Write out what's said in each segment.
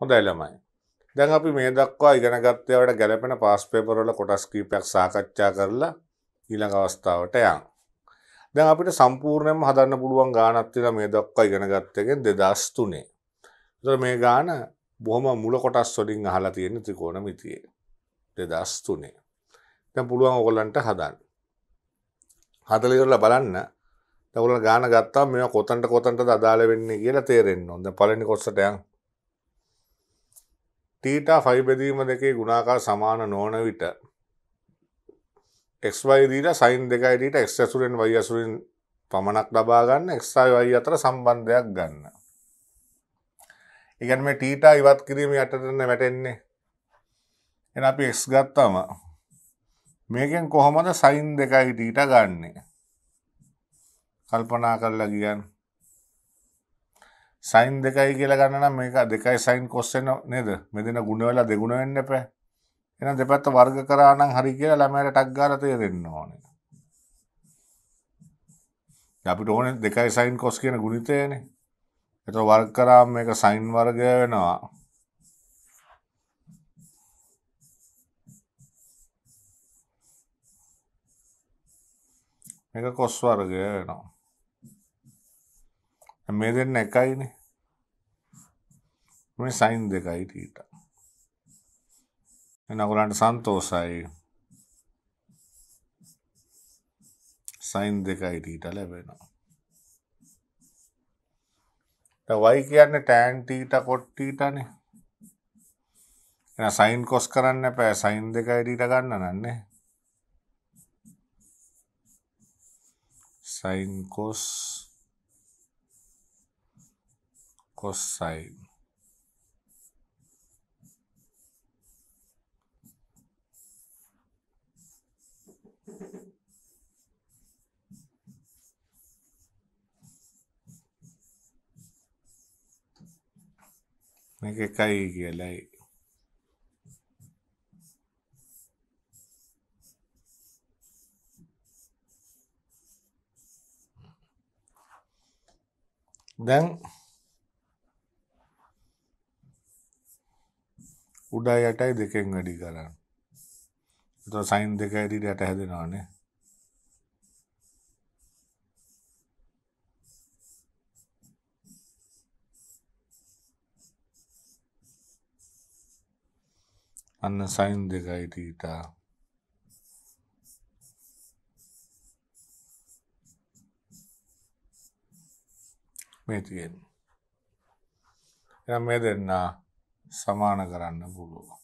හොඳයි ළමයි. දැන් අපි මේ දක්වා ඉගෙන ගත්ත ඒවාට ගැලපෙන පාස් පේපර් වල කොටස් කීපයක් සාකච්ඡා කරලා ඊළඟ අවස්ථාවට යමු. දැන් අපිට සම්පූර්ණයෙන්ම හදන්න පුළුවන් ගාණක් තියෙනවා මේ දක්වා ඉගෙන ගත්ත එකෙන් 2003. ඒතර මේ ගාණ බොහොම මුල කොටස් වලින් අහලා තියෙන ත්‍රිකෝණමිතියේ 2003. දැන් පුළුවන් ඔයගොල්ලන්ට හදන්න. හදලා ඉවරලා බලන්න. දැන් ඔයගොල්ලෝ ගාණ ගත්තාම මේවා කොතනටද අදාළ වෙන්නේ කියලා තේරෙන්න ඕන. දැන් පළවෙනි කොටසට යමු. තීටා 5 බෙදීම දෙකේ ගුණාකාර සමාන නොවන විට xy දීලා sin 2යි දීලා x ඇසුරෙන් y ඇසුරෙන් පමණක් ලබා ගන්න x y අතර සම්බන්ධයක් ගන්න. ඒ කියන්නේ මේ තීටා ඉවත් කිරීම යටතට වැටෙන්නේ. එහෙනම් අපි x ගත්තාම මේකෙන් කොහොමද sin 2යි තීටා ගන්නෙ? කල්පනා කරලා කියන්න. sin 2යි කියලා ගන්න නම් මේක 2යි sin cos වෙන නේද? මේ දෙන ගුණ වෙලා දෙගුණ වෙන්න එපා. එහෙනම් දෙපැත්ත වර්ග කරා නම් හරි කියලා ළමයාට ටක් ගාලා තේරෙන්න ඕනේ. අපිට ඕනේ 2යි sin cos කියන ගුණිතයනේ. ඒතර වර්ග කරාම මේක sin වර්ගය වෙනවා. මේක cos වර්ගය වෙනවා. මේ දෙන්න එකයිනේ. මේ sin 2යි තීටා. එන ඔයගලන්ට සන්තෝෂයි. sin 2යි තීටා ලැබෙනවා. දැන් y කියන්නේ tan තීටා cot තීටානේ. එහෙනම් sin cos කරන්න එපා. sin 2යි තීටා ගන්න නන්නේ. sin cos cosine මේක එකයි කියලායි. දැන් උඩ යටයි දෙකෙන් වැඩි කරන්න. එතකොට sin 2යි යට හැදෙනවානේ. අන්න sin 2යි තීටා. මේ තියෙන්නේ. එහෙනම් මේ දෙන්න සමාන කරන්න පුළුවන්.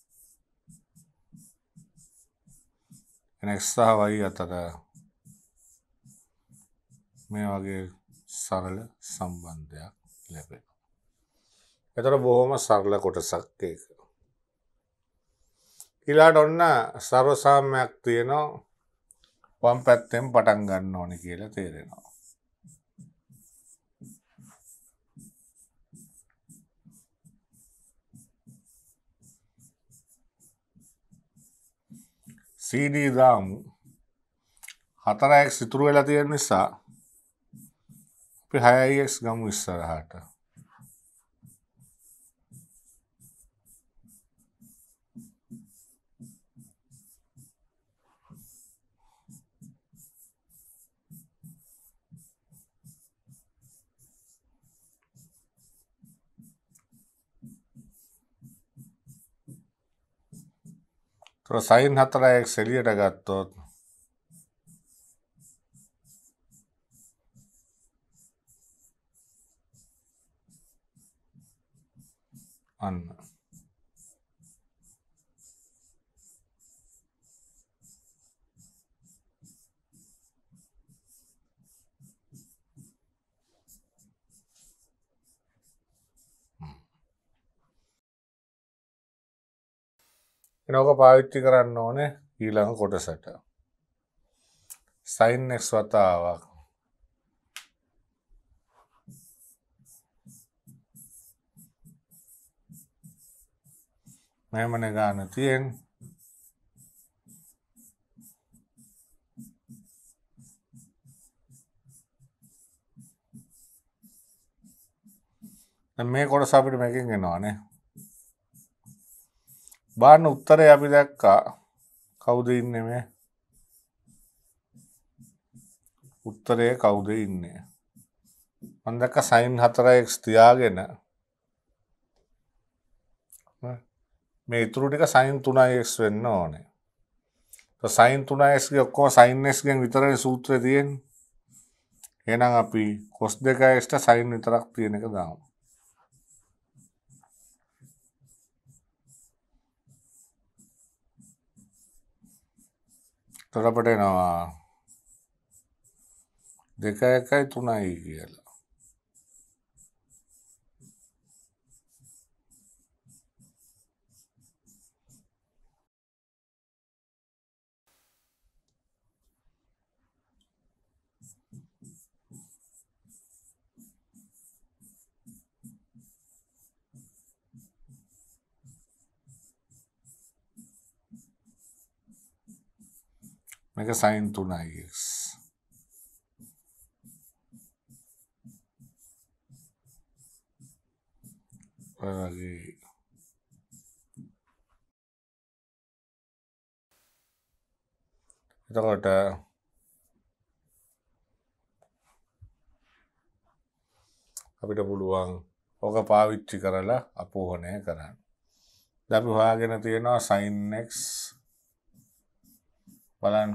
එන x සහ y අතර මේ වගේ සරල සම්බන්ධයක් ලැබෙනවා. ඒතර බොහොම සරල කොටසක් ඒක. ඊළාට ඔන්න සර්ව සාම්‍යයක් තියෙනවා. වම් පැත්තෙන් පටන් ගන්න ඕනේ කියලා තේරෙනවා. CD දාමු. 4x ඉතුරු වෙලා තියෙන නිසා අපි 6x ගමු ඉස්සරහට. sin 4x එළියට ගත්තොත් අන්න එනෝක පාවිච්චි කරන්න ඕනේ ඊළඟ කොටසට. sin x වතාවක් මෙහෙමනේ ගන්න තියෙන්නේ. දැන් මේ කොටස අපිට මේකෙන් එනවානේ. බාන්න උත්තරේ අපි දැක්කා. කවුද ඉන්නේ මේ? උත්තරේ කවුද ඉන්නේ? මම දැක්ක sin 4x තියාගෙන මේ ඉතුරු ටික sin 3x වෙන්න ඕනේ. sin 3x ගේ ඔක්කොම sin x ගෙන් විතරයි සූත්‍රය තියෙන්නේ. එහෙනම් අපි cos 2x ට sin විතරක් තියෙන එක දාමු. එතකොට අපිට එනවා 2.1 කියලා. මේක sin 3x. වගේ එතකොට අපිට පුළුවන් ඕක පාවිච්චි කරලා අපෝහණය කරන්න. දැන් අපි හොයාගෙන තියෙනවා sin x බලන්න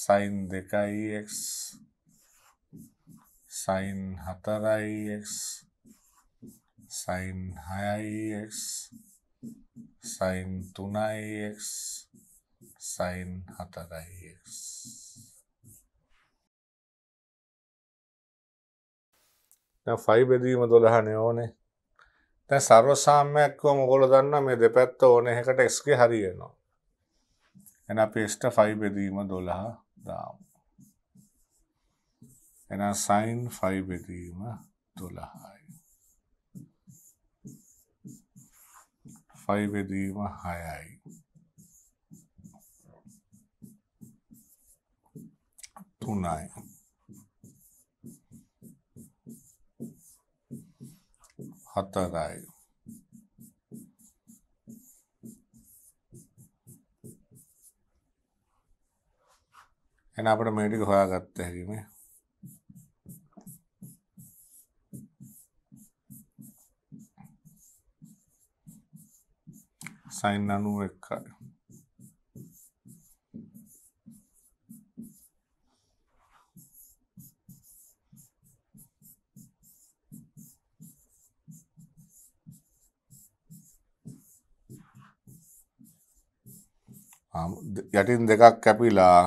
sin 2x sin 4x sin 6x sin 3x sin 4x. දැන් 5 බෙදීම 12 ඕනේ. දැන් සර්ව සාම්‍යක්කව මොකද දන්නා මේ දෙපැත්ත ඕනේ එකට x ගේ හරිය එනවා. එහෙනම් අපි x ට 5 බෙදීම 12 දාමු. එහෙනම් sin 5 බෙදීම 12යි. 5 බෙදීම 6යි. 3යි. 4යි. එහෙනම් අපිට මේ ටික හොයාගත්ත හැකි නේ. sin 91යි. යටින් දෙකක් කැපිලා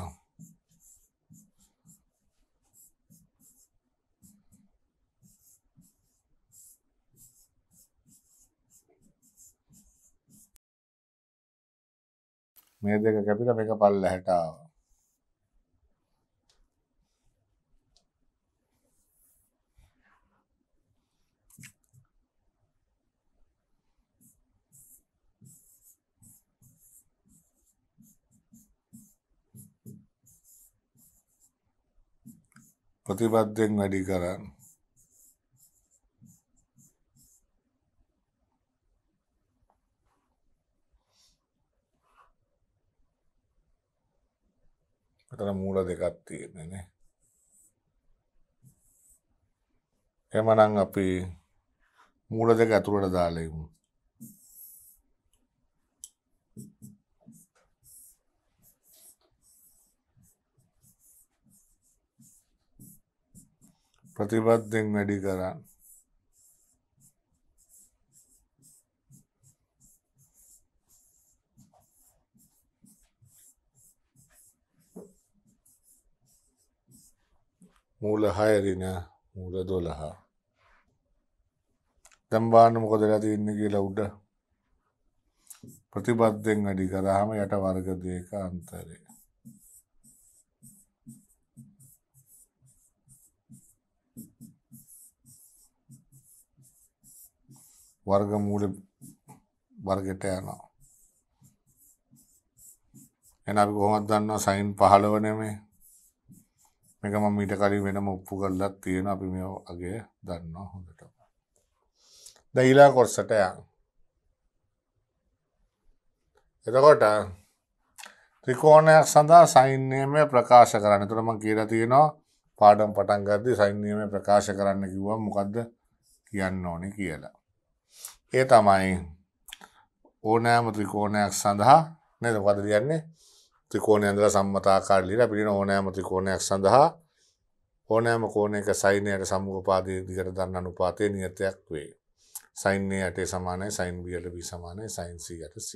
මේ දෙක කැපිලා මේක පල්ලෙහාට ආවා. ප්‍රතිපදයෙන් වැඩි කරන්න. මෙතන මූල දෙකක් තියෙන්නේ නේ. එමනම් අපි මූල දෙක ඇතුළට දාලා ඉමු. ප්‍රතිපදයෙන් වැඩි කරන්න. මූල 6 දින මූල 12. දැන් බලන්න මොකද වෙලා තියෙන්නේ කියලා උඩ. ප්‍රතිපදයෙන් වැඩි කරාම යට වර්ග දෙක අන්තරය. වර්ගමූල වර්ගයට යනවා. එහෙනම් අපි කොහොමද දන්නවා sin 15 නෙමෙයි. මේක මම ඊට කලින් වෙනම ඔප්පු කරලා තියෙනවා. අපි මේ අගය දන්නවා හොඳට. දැන් ඊළඟ කොටසට යන්න. එතකොට ත්‍රිකෝණයක් සඳහා සයින් නියමය ප්‍රකාශ කරන්න. එතකොට මම කියලා තියෙනවා පාඩම් පටන් ගද්දී සයින් නියමය ප්‍රකාශ කරන්න කිව්වම මොකද්ද කියන්න ඕනේ කියලා. ඒ තමයි ඕනෑම ත්‍රිකෝණයක් සඳහා නේද මොකද කියන්නේ? ත්‍රිකෝණය ඉඳලා සම්මත ආකාරය ලියලා අපිට ඕනෑම ත්‍රිකෝණයක් සඳහා ඕනෑම කෝණයක සයිනයට සම්මුඛපාදයේ දිගට දරන අනුපාතයේ නියතයක් වේ. sin A යට සමානයි sin B යට B සමානයි sin C යට C.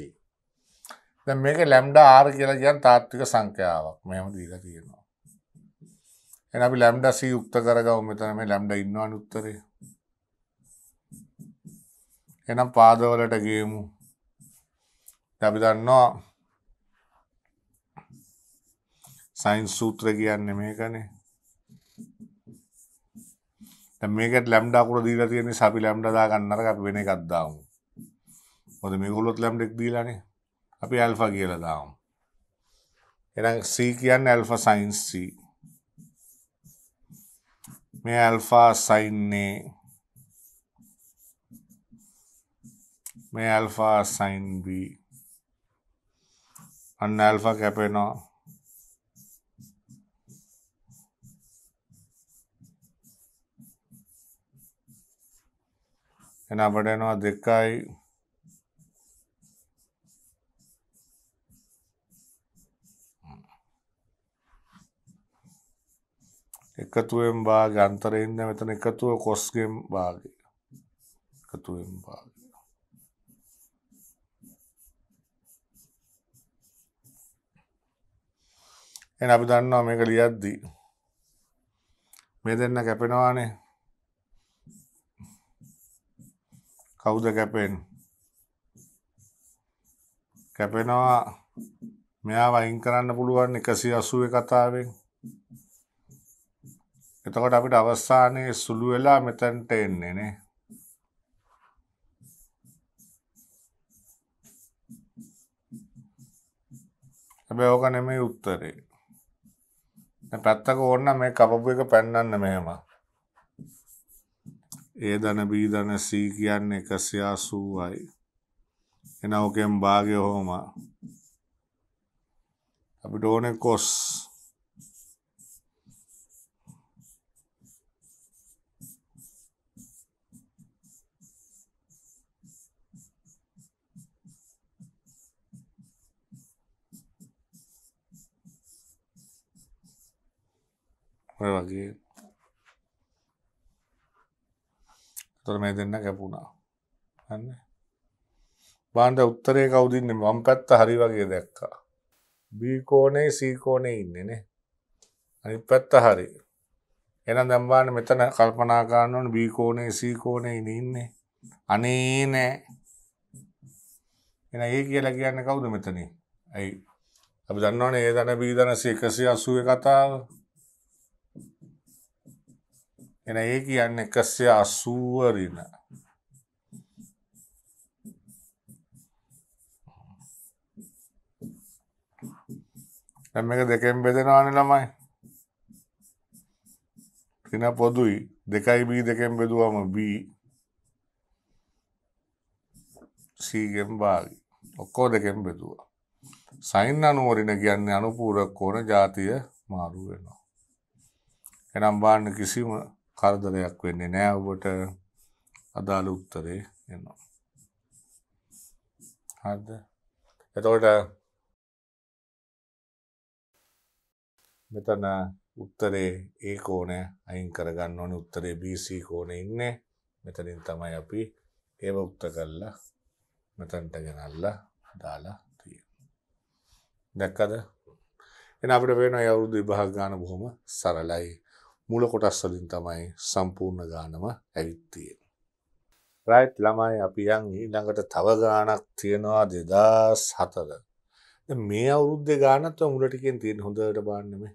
දැන් මේක ලැම්ඩා r කියලා කියන තාත්වික සංඛ්‍යාවක්. මෙහෙම දීලා තියෙනවා. එහෙනම් අපි ලැම්ඩා C යුක්ත කරගමු. මෙතන මේ ලැම්ඩා ඉන්නවනේ උත්තරේ. එහෙනම් පාදවලට ගියමු. අපි දන්නවා sin සූත්‍රය කියන්නේ මේකනේ. දැන් මේකට ලැම්ඩා කුර දීලා තියෙන නිසා අපි ලැම්ඩා දාගන්න අරක අපි වෙන එකක් දාමු. මොකද මේගොල්ලොත් ලැම්ඩා එක දීලානේ. අපි ඇල්ෆා කියලා දාමු. එහෙනම් c කියන්නේ ඇල්ෆා sin c. මේ ඇල්ෆා sin A. මේ ඇල්ෆා sin B. අන්න ඇල්ෆා කැපෙනවා. එහෙනම් අපිට එනවා 2යි එකතුවෙන් භාගය අන්තරේ ඉන්න මෙතන එකතුව කොස්ගෙන් භාගය එකතුවෙන් භාගය එහෙනම් අපි දන්නවා මේක ලියද්දී මේ දෙන්න කැපෙනවානේ කවුද කැපෙන්නේ කැපෙනවා මෙයාව අයින් කරන්න පුළුවන් 180 කතාවෙන් එතකොට අපිට අවසානයේ සුළු වෙලා මෙතනට එන්නේ නේ හැබැයි ඕක නෙමෙයි උත්තරේ දැන් පැත්තක ඕන මේ කපපු එක පෙන්නන්න මෙහෙම A ධන B ධන C කියන්නේ 180යි එන ඕකෙන් භාගය හොම අපිට ඕනේ cos ඔය වගේ තොර මේ දෙන්න කැපුණා හන්නේ බාණ්ඩ උත්තරේ කවුද ඉන්නේ වම් පැත්ත හරි වගේ දැක්කා B කෝණේ C කෝණේ ඉන්නේ නේ අනිත් පැත්ත හරි එහෙනම් දැන් බලන්න මෙතන කල්පනා කරන්න ඕනේ B කෝණේ C කෝණේ ඉන්නේ අනේ නෑ එහෙනම් A කියලා කියන්නේ කවුද මෙතනින් ඇයි අපි දන්නවනේ A ධන B ධන C 180 කතාව එහෙනම් A කියන්නේ 180 ඍණ දැන් මේක දෙකෙන් බෙදෙනවානේ ළමයි ඍණ පොදුයි 2යි B දෙකෙන් බෙදුවම B C ගෙන් භාගය ඔක්කොම දෙකෙන් බෙදුවා sin 90 ඍණ කියන්නේ අනුපූරක කෝණ ජාතිය මාරු වෙනවා එහෙනම් බලන්න කිසිම කරදරයක් වෙන්නේ නැහැ ඔබට අදාළ උත්තරේ එනවා හරිද එතකොට මෙතන උත්තරේ A කෝණය අයින් කරගන්න ඕනේ උත්තරේ BC කෝණේ ඉන්නේ මෙතනින් තමයි අපි ඒව උත්තර කරලා මෙතනට ගෙනල්ලා දාලා තියෙන්නේ දැක්කද එහෙනම් අපිට වෙන ඒ අවුරුදු විභාග ගන්න බොහොම සරලයි මූල කොටස් වලින් තමයි සම්පූර්ණ ගානම ඇවිත් තියෙන්නේ රයිට් ළමයි අපි යන් ඊළඟට තව ගානක් තියෙනවා 2004 දැන් මේ අවුරුද්දේ ගානත් මුල ටිකෙන් තියෙන හොඳට බලන්න මේ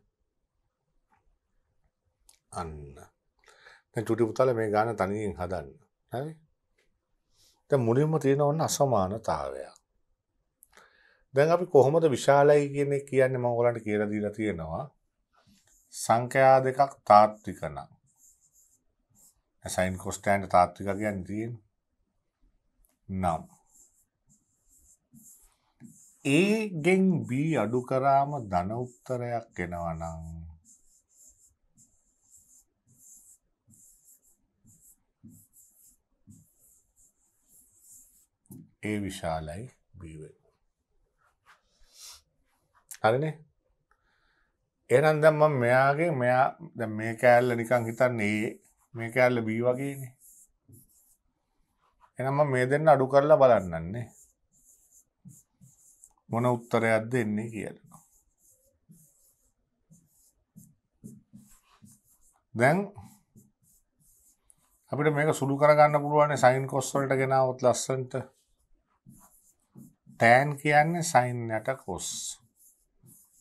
අන්න දැන් චුටි පුතාලා මේ ගාන තනියෙන් හදන්න හරි දැන් මුලින්ම තියෙන ඕන අසමානතාවයක් දැන් අපි කොහොමද විශාලයි කියන එක කියන්නේ මම ඔයගලන්ට කියලා දීලා තියෙනවා සංඛ්‍යා දෙකක් තාත්වික නම් sin cos tan තාත්වික කියන්නේ තියෙන්නේ නම් A ගෙන් B අඩු කරාම ධන උත්තරයක් එනවා නම් A විශාලයි B වෙනවා. හරිනේ? එහෙනම් දැන් මම මෙයාගේ මෙයා දැන් මේ කෑල්ල නිකන් හිතන්නේ A මේ කෑල්ල B වගේනේ. එහෙනම් මම මේ දෙන්න අඩු කරලා බලන්නන්නේ. මොන උත්තරයක්ද එන්නේ කියලා. දැන් අපිට මේක සුළු කරගන්න පුළුවන් sin cos වලට ගෙනාවොත් ලස්සනට. tan කියන්නේ sin යට cos.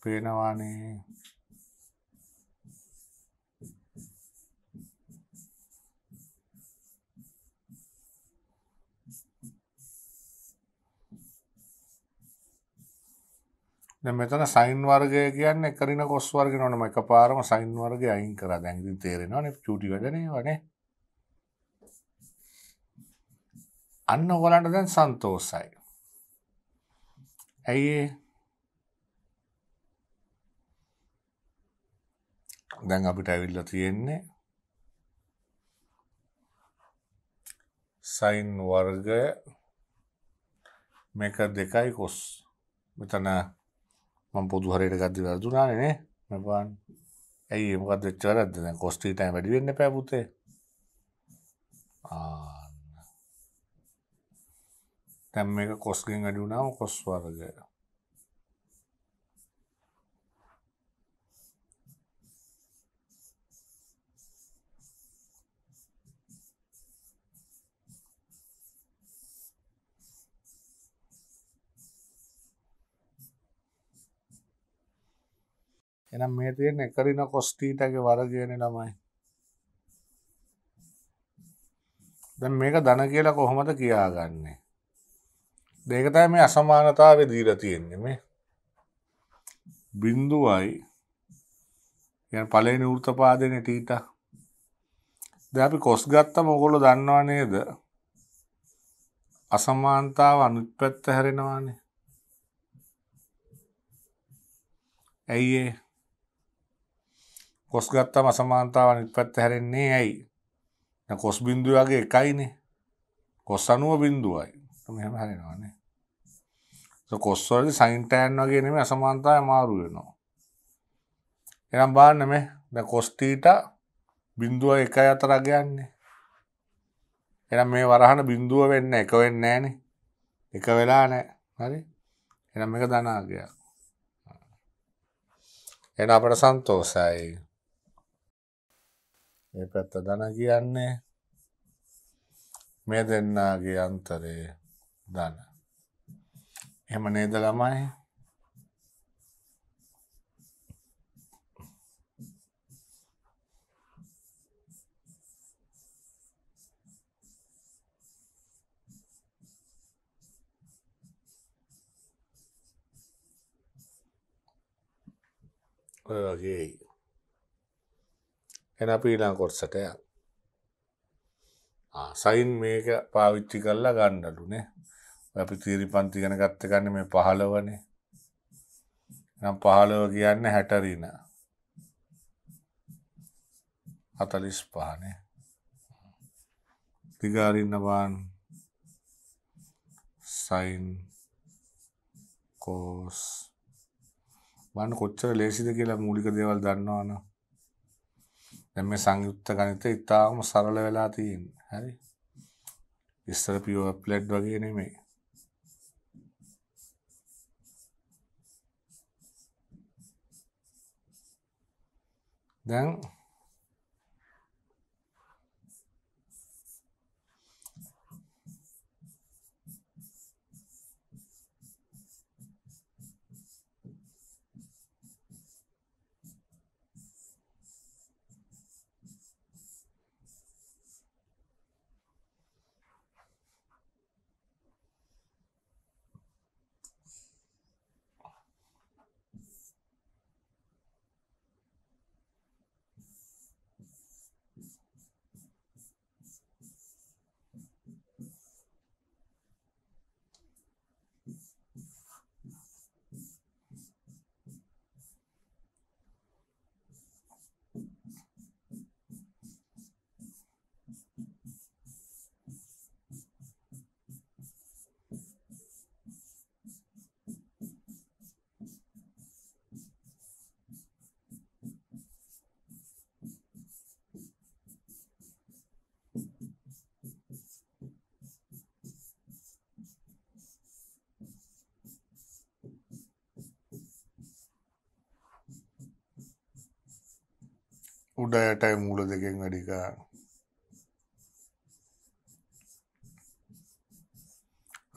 පේනවානේ. දැන් මෙතන sin වර්ගය කියන්නේ එක ඍණ cos වර්ගය නෝනම එකපාරම sin වර්ගය අයින් කරා. දැන් ඉතින් තේරෙනවනේ චූටි වැඩනේවනේ. අන්න ඔයගලන්ට දැන් සන්තෝෂයි. ඇයි දැන් අපිට ඇවිල්ලා තියෙන්නේ sin වර්ගය මේක 2යි cos. මෙතන මම පොදු හරියට ගද්දි වැරදුනානේ නේ. මම බලන්න. ඇයි මොකද්ද වෙච්ච වැරද්ද? දැන් cos θ වැඩි වෙන්න එපා පුතේ. දැන් මේක cos ගෙන් වැඩි වුණාම cos වර්ගය. එහෙනම් මේ තියෙන එක ඍණ cos θ ගේ වර්ගයනේ ළමයි. දැන් මේක ධන කියලා කොහොමද කියාගන්නේ? මේක තමයි මේ අසමානතාවය දීලා තියෙන්නේ මේ. බිඳුවයි කියන්නේ පළවෙනි වෘත්තපාදනේ θ. දැන් අපි cos ගත්තම ඔයගොල්ලෝ දන්නව නේද? අසමානතාව අනිත් පැත්ත හැරෙනවානේ. ඇයි ඒ? cos ගත්තම අසමානතාව අනිත් පැත්ත හැරෙන්නේ ඇයි? දැන් cos බිඳුව වගේ එකයිනේ. cos 90 බිඳුවයි. මෙහෙම හැරෙනවානේ. cos වලදී sin tan වගේ නෙමෙයි අසමානතාවය මාරු වෙනවා. එහෙනම් බලන්න මේ දැන් cos θ බිඳුව 1 අතර අගයන්නේ. එහෙනම් මේ වරහන බිඳුව වෙන්නේ 1 වෙන්නේ නැහනේ. 1 වෙලා නැහැ. හරි? එහෙනම් මේක ධන අගයක්. එහෙනම් අපට සන්තෝෂයි. මේ පැත්ත ධන කියන්නේ මේ දෙන්නාගේ අන්තරේ ධන. එහෙම නේද ළමයි? ඔය වගේ. එහෙනම් අපි ඊළඟ කොටසට යමු. sin මේක පාවිච්චි කරලා ගන්නලුනේ. අපි තීරි පන්ති ගැන ගත්ත ගන්නේ මේ 15නේ. එහෙනම් 15 කියන්නේ 60 ඍණ 45 නේ. දිගාරින්න බාන sin cos වන්න කොච්චර ලේසිද කියලා මූලික දේවල් දන්නවනම් දැන් මේ සංයුක්ත ගණිතය ඉතාම සරල වෙලා තියෙන්නේ. හරි? ඉස්සර පියෝ ප්ලේට් වගේ නෙමෙයි. දැන් උඩ යටයි මූල දෙකෙන් වැඩි කරන්න.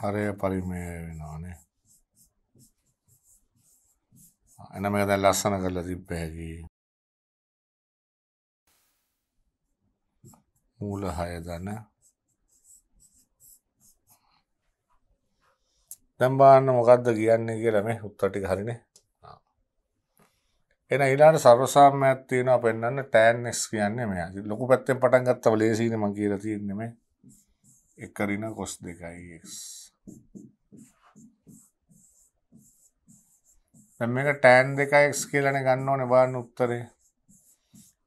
හරය පරිමේය වෙනවානේ. එන මේක දැන් ලස්සන කරලා තිබ්බ හැකි. මූල 6 දන. දැන් බලන්න මොකද්ද කියන්නේ කියලා මේ උත්තර ටික හරිනේ. එන ඊළඟ සර්වසාමාන්‍යයක් තියෙනවා පෙන්වන්න tan x කියන්නේ මෙයා. ලොකු පැත්තෙන් පටන් ගත්තම ලේසියිනේ මම කියලා තියෙන්නේ මේ. 1 ඍණ cos 2x. දැන් මේක tan 2x කියලානේ ගන්න ඕනේ බලන්න උත්තරේ.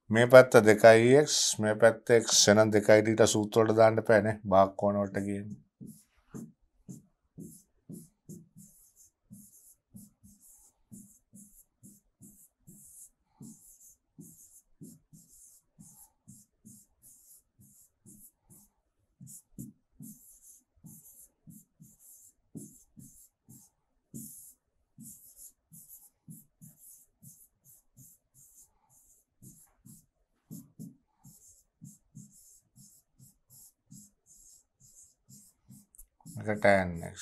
මේ පැත්ත 2x මේ පැත්ත x එනම් 2යි ඊට සූත්‍ර වලට දාන්න එපානේ. භාග කෝණ වලට කියන්නේ. මේක tan x.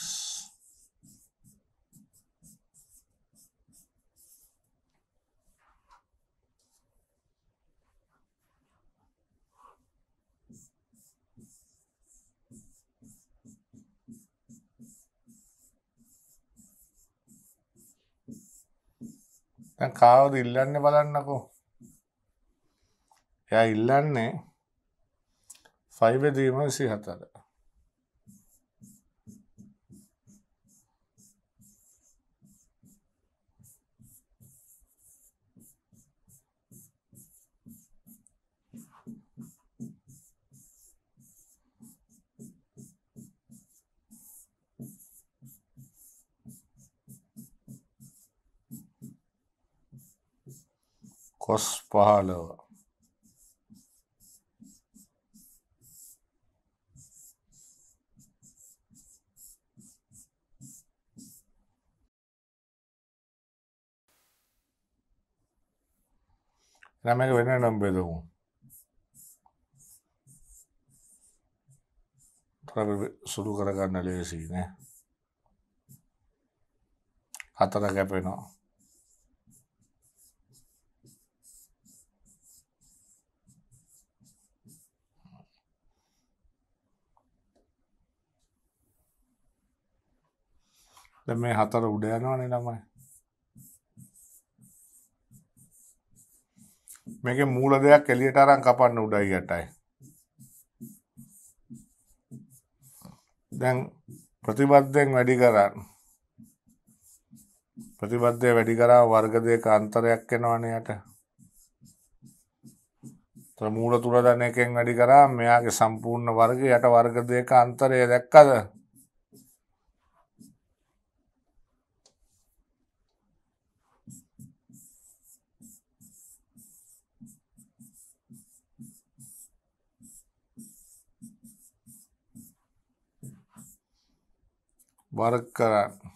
දැන් කාවද ඉල්ලන්නේ බලන්නකෝ. එයා ඉල්ලන්නේ 5 දීම 24. cos 15. දැන් මේක වෙන නම් බෙදමු. අපි සුළු කරගන්න ලේසියි නේ. 4 කැපෙනවා. දැන් මේ 4 උඩ යනවනේ ළමයි. මේකේ මූල දෙයක් එළියට අරන් කපන්න උඩයි යටයි. දැන් ප්‍රතිබද්ධයෙන් වැඩි කරන්න. ප්‍රතිබද්ධය වැඩි කරා වර්ග දෙක අන්තරයක් එනවනේ යට. තර මූල 3 දන එකෙන් වැඩි කරා මෙයාගේ සම්පූර්ණ වර්ගය යට වර්ග දෙක අන්තරය දැක්කද? වර්ග කරන්න.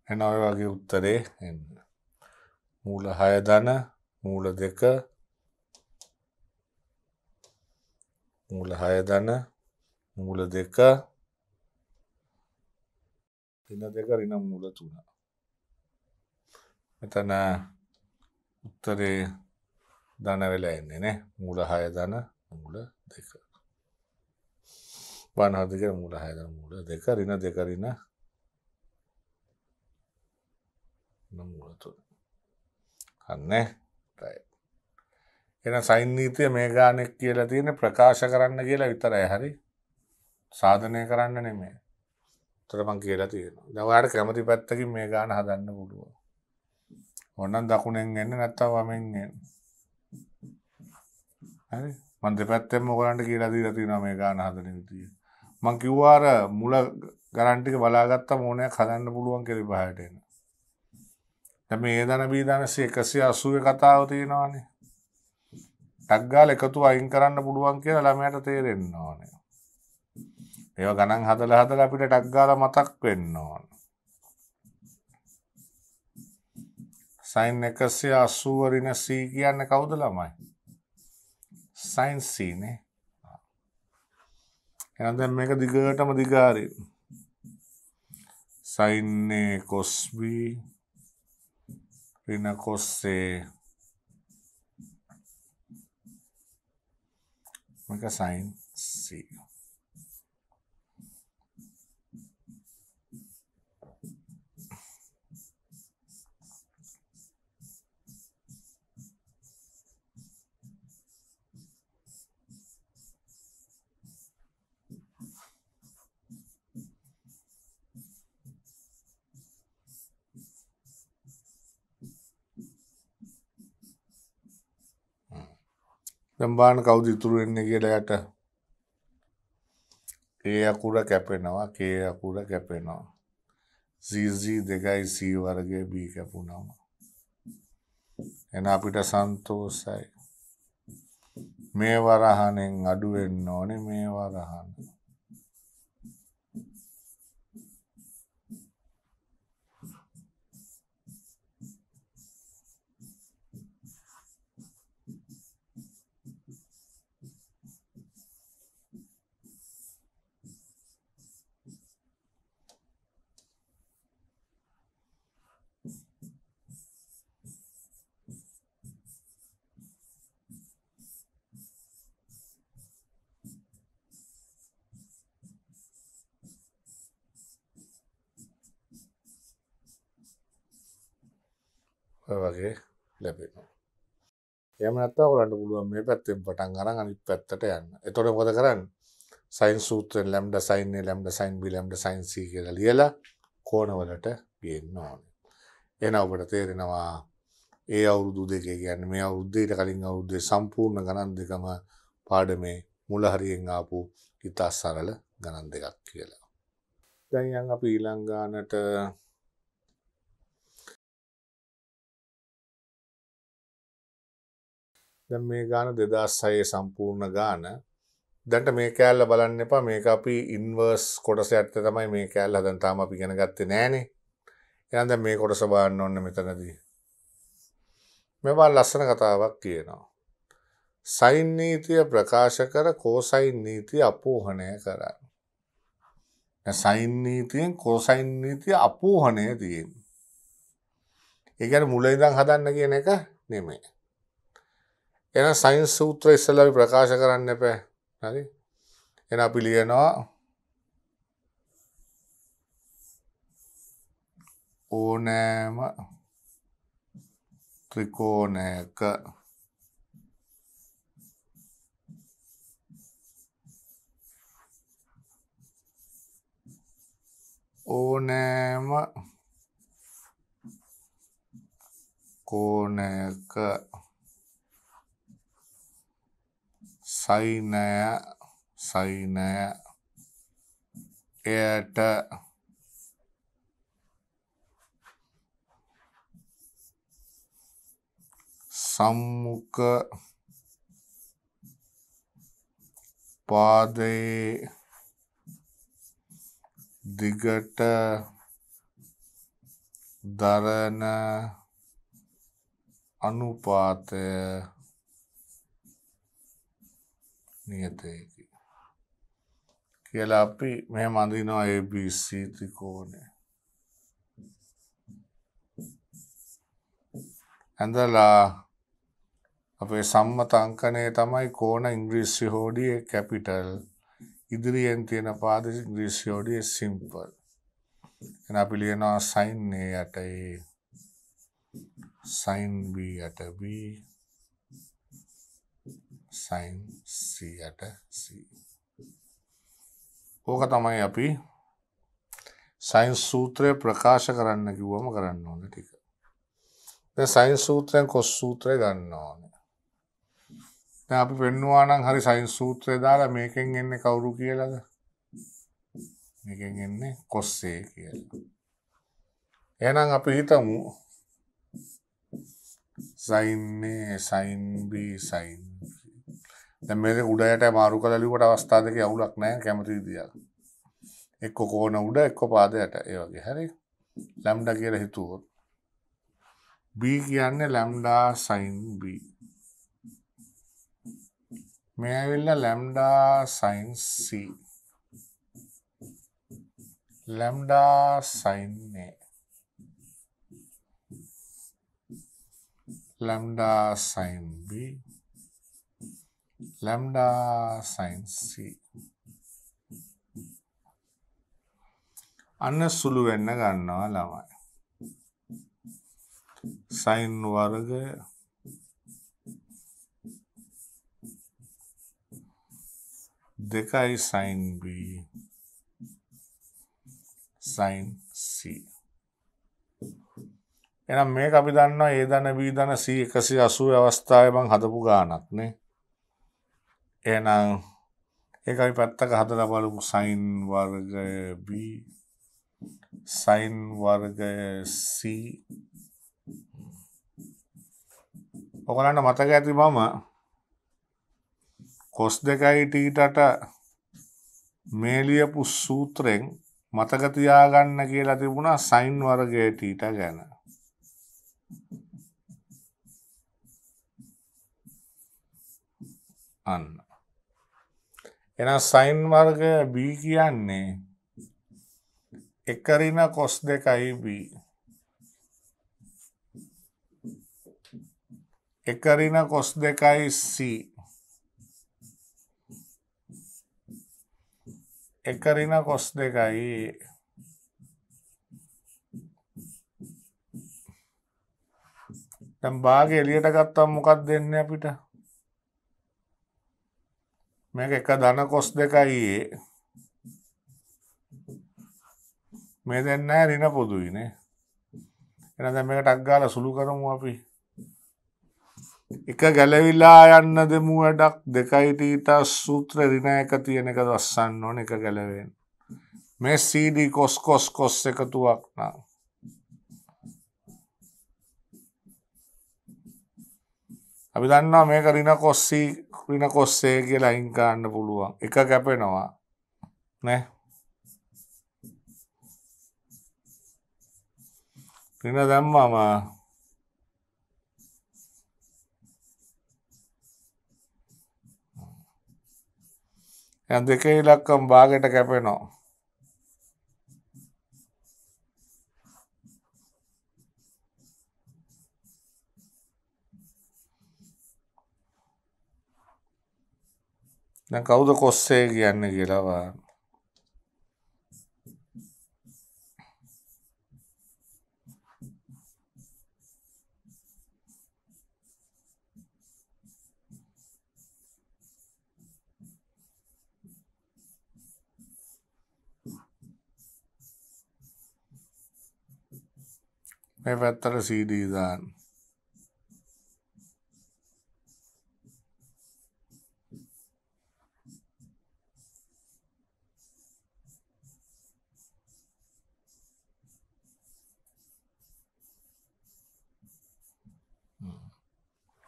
එන ඔය වගේ උත්තරේ එන්න. මූල 6 දන මූල 2 මූල 6 දන මූල 2 ඍණ 2 ඍණ මූල 3. මෙතන උත්තරේ ධන වෙලා එන්නේ නේ. මූල 6 දන මූල 2. වන හද කියලා මූල 6 දන මූල 2 ඍණ 2 ඍණ මූල 3. හන්නේ. right. එහෙනම් සයින් නීතිය මේ ගානෙක් කියලා තියෙන්නේ ප්‍රකාශ කරන්න කියලා විතරයි. හරි. සාධනය කරන්න නෙමෙයි. උතර මං කියලා තියෙනවා. දැන් ඔයාලට කැමති පැත්තකින් මේ ගාන හදන්න පුළුවන්. ඕනනම් දකුණෙන් එන්න නැත්නම් වමෙන් එන්න. හරි මම දෙපැත්තෙන්ම ඔයගලන්ට කියලා දීලා තියෙනවා මේ ගාන හදන විදිය. මම කිව්වා අර මුල ගණන් ටික බලාගත්තම ඕනෑක් හදන්න පුළුවන් කියලා පහයට එන. දැන් මේ දන බී දන 180 කතාව තියෙනවානේ. ටක් ගාලා එකතු අයින් කරන්න පුළුවන් කියලා ළමයාට තේරෙන්න ඕනේ. ඒවා ගණන් හදලා අපිට ටක් ගාලා මතක් වෙන්න ඕන. sin 180 ඍණ c කියන්නේ කවුද ළමයි? sin c නේ. එහෙනම් දැන් මේක දිගටම දිගාරින්. sin a cos b ඍණ cos a මේක sin c. දැන් බලන්න කවුද ඉතුරු වෙන්නේ කියලා යට. k අකුර කැපෙනවා k අකුර කැපෙනවා. cz 2යි c වර්ගයේ b කැපුණාම. එන අපිට සන්තෝෂයි. මේ වරහනෙන් අඩු වෙන්න ඕනේ මේ වරහන. ඔය වගේ ලැබෙනවා. එහෙම නැත්නම් ඔයගලන්ට පුළුවන් මේ පැත්තෙන් පටන් අරන් අනිත් පැත්තට යන්න. එතකොට මොකද කරන්නේ? sin සූත්‍රයෙන් lambda sin a lambda sin b lambda sin c කියලා ලියලා කෝණවලට ගේන්න ඕනේ. එහෙනම් ඔබට තේරෙනවා ඒ අවුරුදු දෙකේ කියන්නේ මේ අවුරුද්දේ ඊට කලින් අවුරුද්දේ සම්පූර්ණ ගණන් දෙකම පාඩමේ මුල හරියෙන් ආපු ඉතා සරල ගණන් දෙකක් කියලා. දැන් යන් අපි ඊළඟ ගානට දැන් මේ ගාන 2006 සම්පූර්ණ ගාන. දැන්ට මේ කෑල්ල බලන්න එපා. මේක අපි ඉන්වර්ස් කොටස යටතේ තමයි මේ කෑල්ල හදන්න. තාම අපි ඉගෙන ගත්තේ නෑනේ. එහෙනම් දැන් මේ කොටස බලන්න ඕනේ මෙතනදී. මේවා ලස්සන කතාවක් කියනවා. සයින් නීතිය ප්‍රකාශ කර කෝසයින් නීතිය අපෝහණය කරන්න. දැන් සයින් නීතියෙන් කෝසයින් නීතිය අපෝහණය තියෙන්නේ. ඒ කියන්නේ මුල ඉඳන් හදන්න කියන එක නෙමෙයි. එහෙනම් සයින් සූත්‍රය ඉස්සෙල්ලා අපි ප්‍රකාශ කරන්න එපා. හරි? එහෙනම් අපි ලියනවා ඕනෑම ත්‍රිකෝණයක ඕනෑම කෝණයක සයිනය එයට සම්මුඛ පාදයේ දිගට දරන අනුපාතය නියතයකි කියලා අපි මෙහෙම අඳිනවා ABC ත්‍රිකෝණය. ඇඳලා අපේ සම්මත අංකණය තමයි කෝණ ඉංග්‍රීසි හෝඩියේ කැපිටල්, ඉදිරියෙන් තියෙන පාද ඉංග්‍රීසි හෝඩියේ සිම්පල්. එහෙනම් අපි ලියනවා sin A යට A, sin B යට B, sin C යට C. ඕක තමයි අපි sin සූත්‍රය ප්‍රකාශ කරන්න කිව්වම කරන්න ඕනේ ටික. දැන් sin සූත්‍රයෙන් cos සූත්‍රය ගන්න ඕනේ. දැන් අපි පෙන්නුවා නම් හරි සයින්ස් සූත්‍රය දාලා මේකෙන් එන්නේ කවුරු කියලාද? මේකෙන් එන්නේ cos A කියලා. එහෙනම් අපි හිතමු sin A sin B sin C. දැන් මේක උඩ යට මාරු කරලා ලියුවට අවස්ථා දෙකේ අවුලක් නැහැ කැමති විදියට. එක්ක කෝණ උඩ එක්ක පාද යට ඒ වගේ හරි. ලැම්ඩා කියලා හිතුවොත් B කියන්නේ ලැම්ඩා sin B. මේ ඇවිල්ලා lambda sin C. Lambda sin A. lambda sin B, lambda sin C. අන්න සුළු වෙන්න ගන්නවා ළමයි. sin වර්ග දෙකයි sin B sin C. එහෙනම් මේක අපි දන්නවා A ධන B ධන C 180 අවස්ථාවේ මං හදපු ගානක් නේ. එහෙනම් ඒක අපි පැත්තක හදලා බලමු sin වර්ගය B sin වර්ගය C. ඔයගලන්ට මතක ඇති මම cos 2යි θට මේ ලියපු සූත්‍රයෙන් මතක තියාගන්න කියලා තිබුණා sin වර්ගය θ ගැන. අන්න එහෙනම් sin වර්ගය B කියන්නේ 1 ඍණ cos 2යි B 1 ඍණ cos 2යි C 1 ඍණ cos 2යි දැන් භාගය එළියට ගත්තම මොකක්ද දෙන්නේ අපිට? මේක 1 ධන cos 2යි මේ දෙන්න නැහැ ඍණ පොදුයි නේ. එහෙනම් දැන් මේක ටක් ගාලා සුළු කරමු අපි. එක ගැලවිලා යන්න දෙමු වැඩක් 2යි θ සූත්‍ර ඍණ 1 තියෙන එක වස්සන්න ඕනේ එක ගැලවෙන්න. මේ CD cos එකතුවක් නම් අපි දන්නවා මේක ඍණ cos C ඍණ cos A කියලා අයින් කරන්න පුළුවන්. එක කැපෙනවා නේ. ඍණ දැම්මම දැන් දෙකේ ඉලක්කම් භාගයට කැපෙනවා. දැන් කවුද cos A කියන්නේ කියලා බලන්න. මේ පැත්තට CD දාන්න.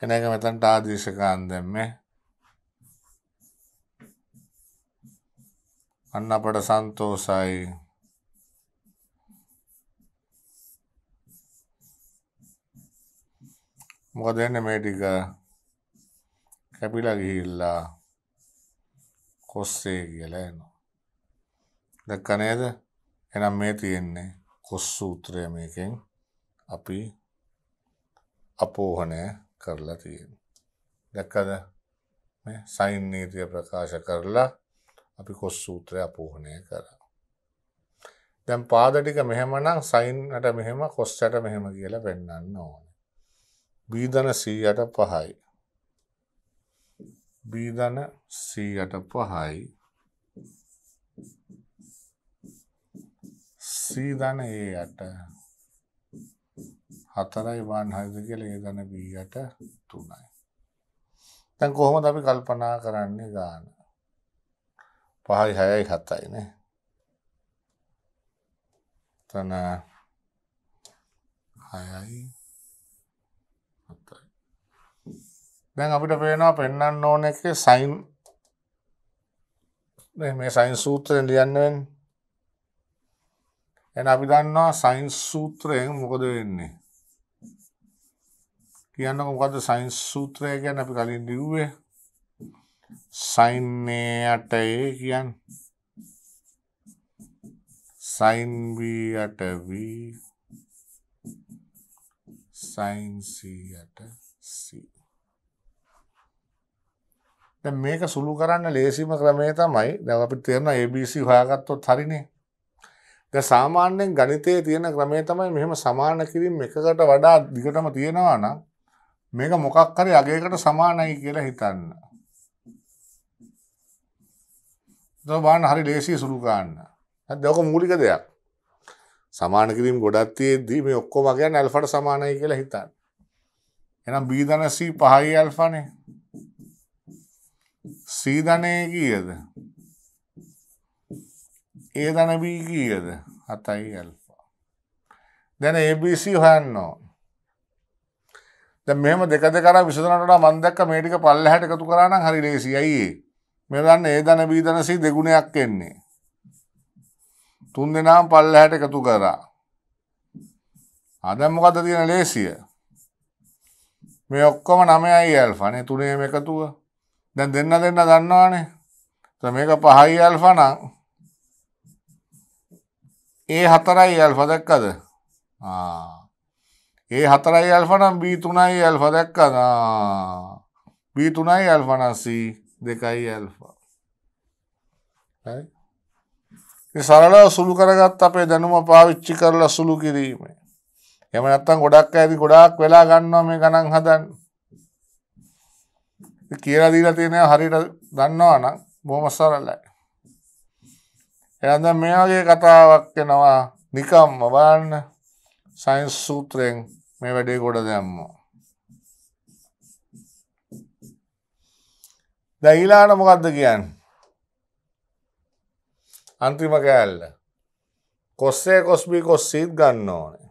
එන එක මෙතනට ආදේශකාන් දැම්මේ. අන්න අපට සන්තෝසයි. මොකද එන්නේ මේ ටික කැපිලා ගිහිල්ලා cos A කියලා එනවා. දැක්ක නේද? එහෙනම් මේ තියෙන්නේ cos සූත්‍රය මේකෙන් අපි අපෝහණය කරලා තියෙනවා. දැක්කද? මේ sin නීතිය ප්‍රකාශ කරලා අපි cos සූත්‍රය අපෝහණය කරා. දැන් පාද ටික මෙහෙමනම් sin ට මෙහෙම cos ට මෙහෙම කියලා පෙන්නන්න ඕනේ. B ධන C යට 5යි. B ධන C යට 5යි. C ධන A යට 4යි 1 හරිද කියලා A ධන B යට 3යි. දැන් කොහොමද අපි කල්පනා කරන්නේ ගාන? 5යි 6යි 7යි නේ. තන 6යි 7යි. දැන් අපිට පේනවා පෙන්වන්න ඕන එකේ sin මේ sin සූත්‍රයෙන් ලියන්න වෙන්නේ. එහෙනම් අපි දන්නවා sin සූත්‍රයෙන් මොකද වෙන්නේ? කියන්නකො මොකද්ද sin සූත්‍රය කියන්නේ? අපි කලින් ලිව්වේ sin a/a කියන්නේ sin b/v sin c/c. දැන් මේක සුළු කරන්න ලේසිම ක්‍රමය තමයි දැන් අපිට තේරෙනවා ABC හොයාගත්තොත් හරිනේ. දැන් සාමාන්‍යයෙන් ගණිතයේ තියෙන ක්‍රමය තමයි මෙහෙම සමාන කිරීම එකකට වඩා දිගටම තියෙනවා නම් මේක මොකක් හරි අගයකට සමානයි කියලා හිතන්න. ඒක බලන්න හරි ලේසියි සුළු ගන්න. හරිද? ඔක මූලික දෙයක්. සමාන කිරීම ගොඩක් තියෙද්දි මේ ඔක්කොම කියන්නේ ඇල්ෆාට සමානයි කියලා හිතන්න. එහෙනම් b ධන c 5යි ඇල්ෆානේ. c ධනේ කීයද? a ධන b කීයද? 7යි ඇල්ෆා. දැන් abc හොයන්න ඕන. දැන් මෙහෙම දෙක දෙක අර විසඳනට වඩා මම දැක්ක මේ ටික පල්ලෙහාට එකතු කරා නම් හරි ලේසියි. ඇයි ඒ? මේ ගන්න a ධන b ධන c දෙගුණයක් එන්නේ. තුන් දෙනාම පල්ලෙහාට එකතු කරා. දැන් මොකද්ද තියෙන ලේසිය? මේ ඔක්කොම 9යි ඇල්ෆා නේ තුනේම එකතුව. දැන් දෙන්න දන්නවනේ. දැන් මේක 5යි ඇල්ෆා නම් A4යි ඇල්ෆා දැක්කද? A4යි ඇල්ෆා නම් B3යි ඇල්ෆා දැක්කද? B3යි ඇල්ෆා නම් C2යි ඇල්ෆා. හරි. ඒ සරලව සුළු කරගත්ත අපේ දැනුම පාවිච්චි කරලා සුළු කිරීම. එහෙම නැත්නම් ගොඩක් අය ගොඩාක් වෙලා ගන්නවා මේ ගණන් හදන්න. කියලා දීලා තියෙනවා හරියට දන්නවා නම් බොහොම සරලයි. එහෙනම් මේ වගේ කතාවක් වෙනවා නිකම්ම බලන්න sin සූත්‍රයෙන් මේ වැඩේ කොට දැම්මා. දැන් ඊළඟට මොකද්ද කියන්නේ? අන්තිම කෑල්ල. cos A cos B cos C ගන්න ඕනේ.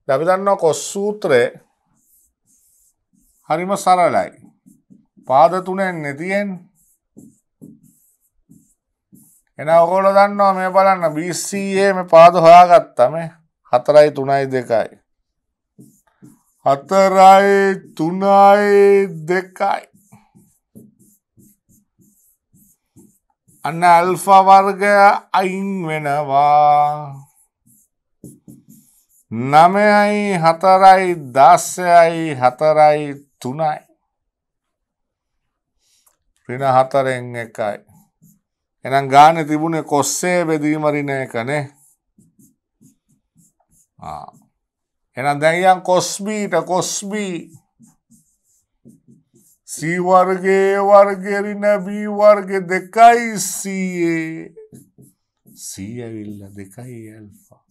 දැන් අපි දන්නවා cos සූත්‍රය හරිම සරලයි. පාද තුනෙන්නේ තියෙන්නේ. එහෙනම් ඔයගොල්ලෝ දන්නවා මේ බලන්න BCA මේ පාද හොයාගත්තා මේ 4යි 3යි 2යි. 4යි 3යි 2යි. අන්න ඇල්ෆා වර්ගය අයින් වෙනවා. 9යි 4යි 16යි 4යි 3යි. ඍණ 4න් 1යි. එහෙනම් ගානේ තිබුණේ cos A බෙදීම ඍණ 1 නේ. එහෙනම් දැන් යන් cos B ට cos B C වර්ගයේ ඍණ B වර්ගේ 2යි C ඇවිල්ලා 2යි ඇල්ෆා.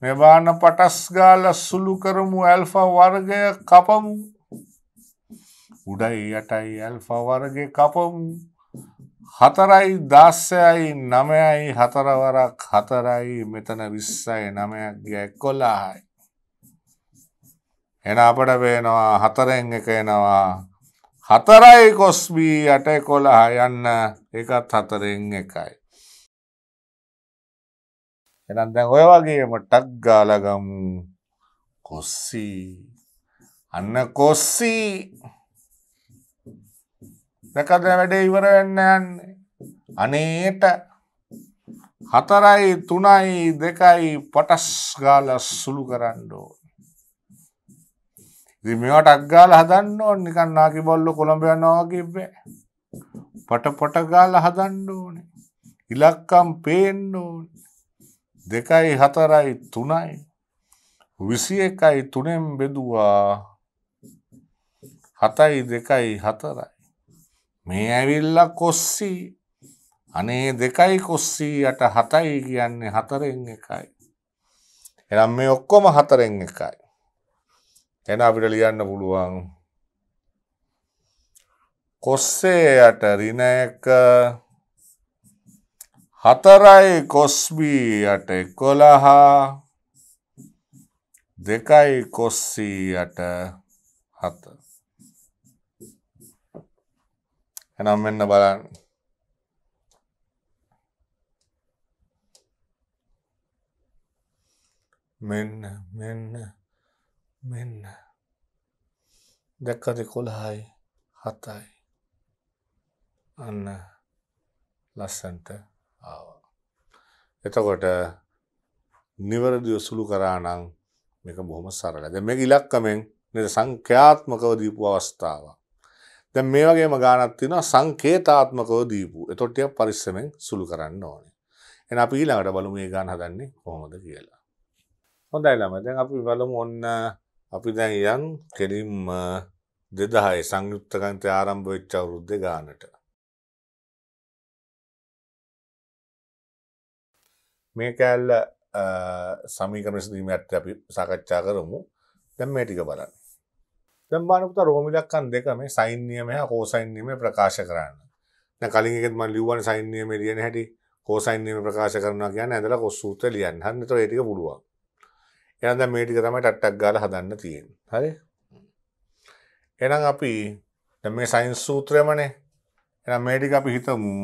මේ බාන පටස් ගාලා සුළු කරමු ඇල්ෆා වර්ගය කපමු. උඩයි යටයි ඇල්ෆා වර්ගේ කපමු. 4යි 16යි 9යි 4 වරක් 4යි මෙතන 20යි 9ක් ගියා 11යි. එන අපට වෙනවා 4න් 1 එනවා 4යි cos B 8 11 යන්න ඒකත් 4න් 1යි. එහෙනම් දැන් ඔය වගේම ටක් ගාලා ගමු cos C. අන්න cos C. දැකද වැඩේ ඉවර වෙන්න යන්නේ. අනේට 4යි 3යි 2යි පටස් ගාලා සුළු කරන්න ඕන. ඉතින් මේවට අක් ගාලා හදන්න ඕන නිකන් නාකි බල්ලෝ කොළඹ යනවා වගේ බෑ. පට ගාලා හදන්න ඕනේ. ඉලක්කම් පේන්න ඕනේ. 2යි 4යි 3යි 21යි 3ෙන් බෙදුවා 7යි 2යි 4යි. මේ ඇවිල්ලා cos C. අනේ 2යි cos C යට 7යි කියන්නේ 4න් 1යි. එහෙනම් මේ ඔක්කොම 4න් 1යි. එහෙනම් අපිට ලියන්න පුළුවන් කොස්සේ යට ඍණ 1 4යි කොස්බී යට 11 2යි කොස්සී යට 7. එහෙනම් මෙන්න බලන්න. මෙන්න දැක්කද 11යි 7යි අන්න ලස්සන්ට ආවා. එතකොට නිවැරදිව සුළු කරා නම් මේක බොහොම සරලයි. දැන් මේක ඉලක්කමෙන් නේද සංඛ්‍යාත්මකව දීපු අවස්ථාවක්. දැන් මේ වගේම ගානක් තියෙනවා සංකේතාත්මකව දීපු. ඒතකොට ටිකක් පරිස්සමෙන් සුළු කරන්න ඕනේ. එහෙනම් අපි ඊළඟට බලමු මේ ගාන හදන්නේ කොහොමද කියලා. හොඳයි ළමයි. දැන් අපි බලමු ඔන්න අපි දැන් යන් කෙලින්ම 2010 සංයුක්ත ගණිතය ආරම්භ වෙච්ච අවුරුද්දේ ගානට. මේ කැලල සමීකරණ විසඳීමත් අපි සාකච්ඡා කරමු. දැන් මේ ටික බලන්න. දැන් බලන්න පුතා රෝම ඉලක්කම් දෙක මේ සයින් නියමය හා කෝසයින් නියමය ප්‍රකාශ කරන්න. දැන් කලින් එකෙත් මම ලිව්වනේ සයින් නියමය ලියන හැටි කෝසයින් නියමය ප්‍රකාශ කරනවා කියන්නේ ඇදලා කොස් සූත්‍රය ලියන්න. හරි නේද? ඒ ටික පුළුවන්. එහෙනම් දැන් මේ ටික තමයි ටක් ගාලා හදන්න තියෙන්නේ. හරි? එහෙනම් අපි දැන් මේ සයින් සූත්‍රයමනේ. එහෙනම් මේ ටික අපි හිතමු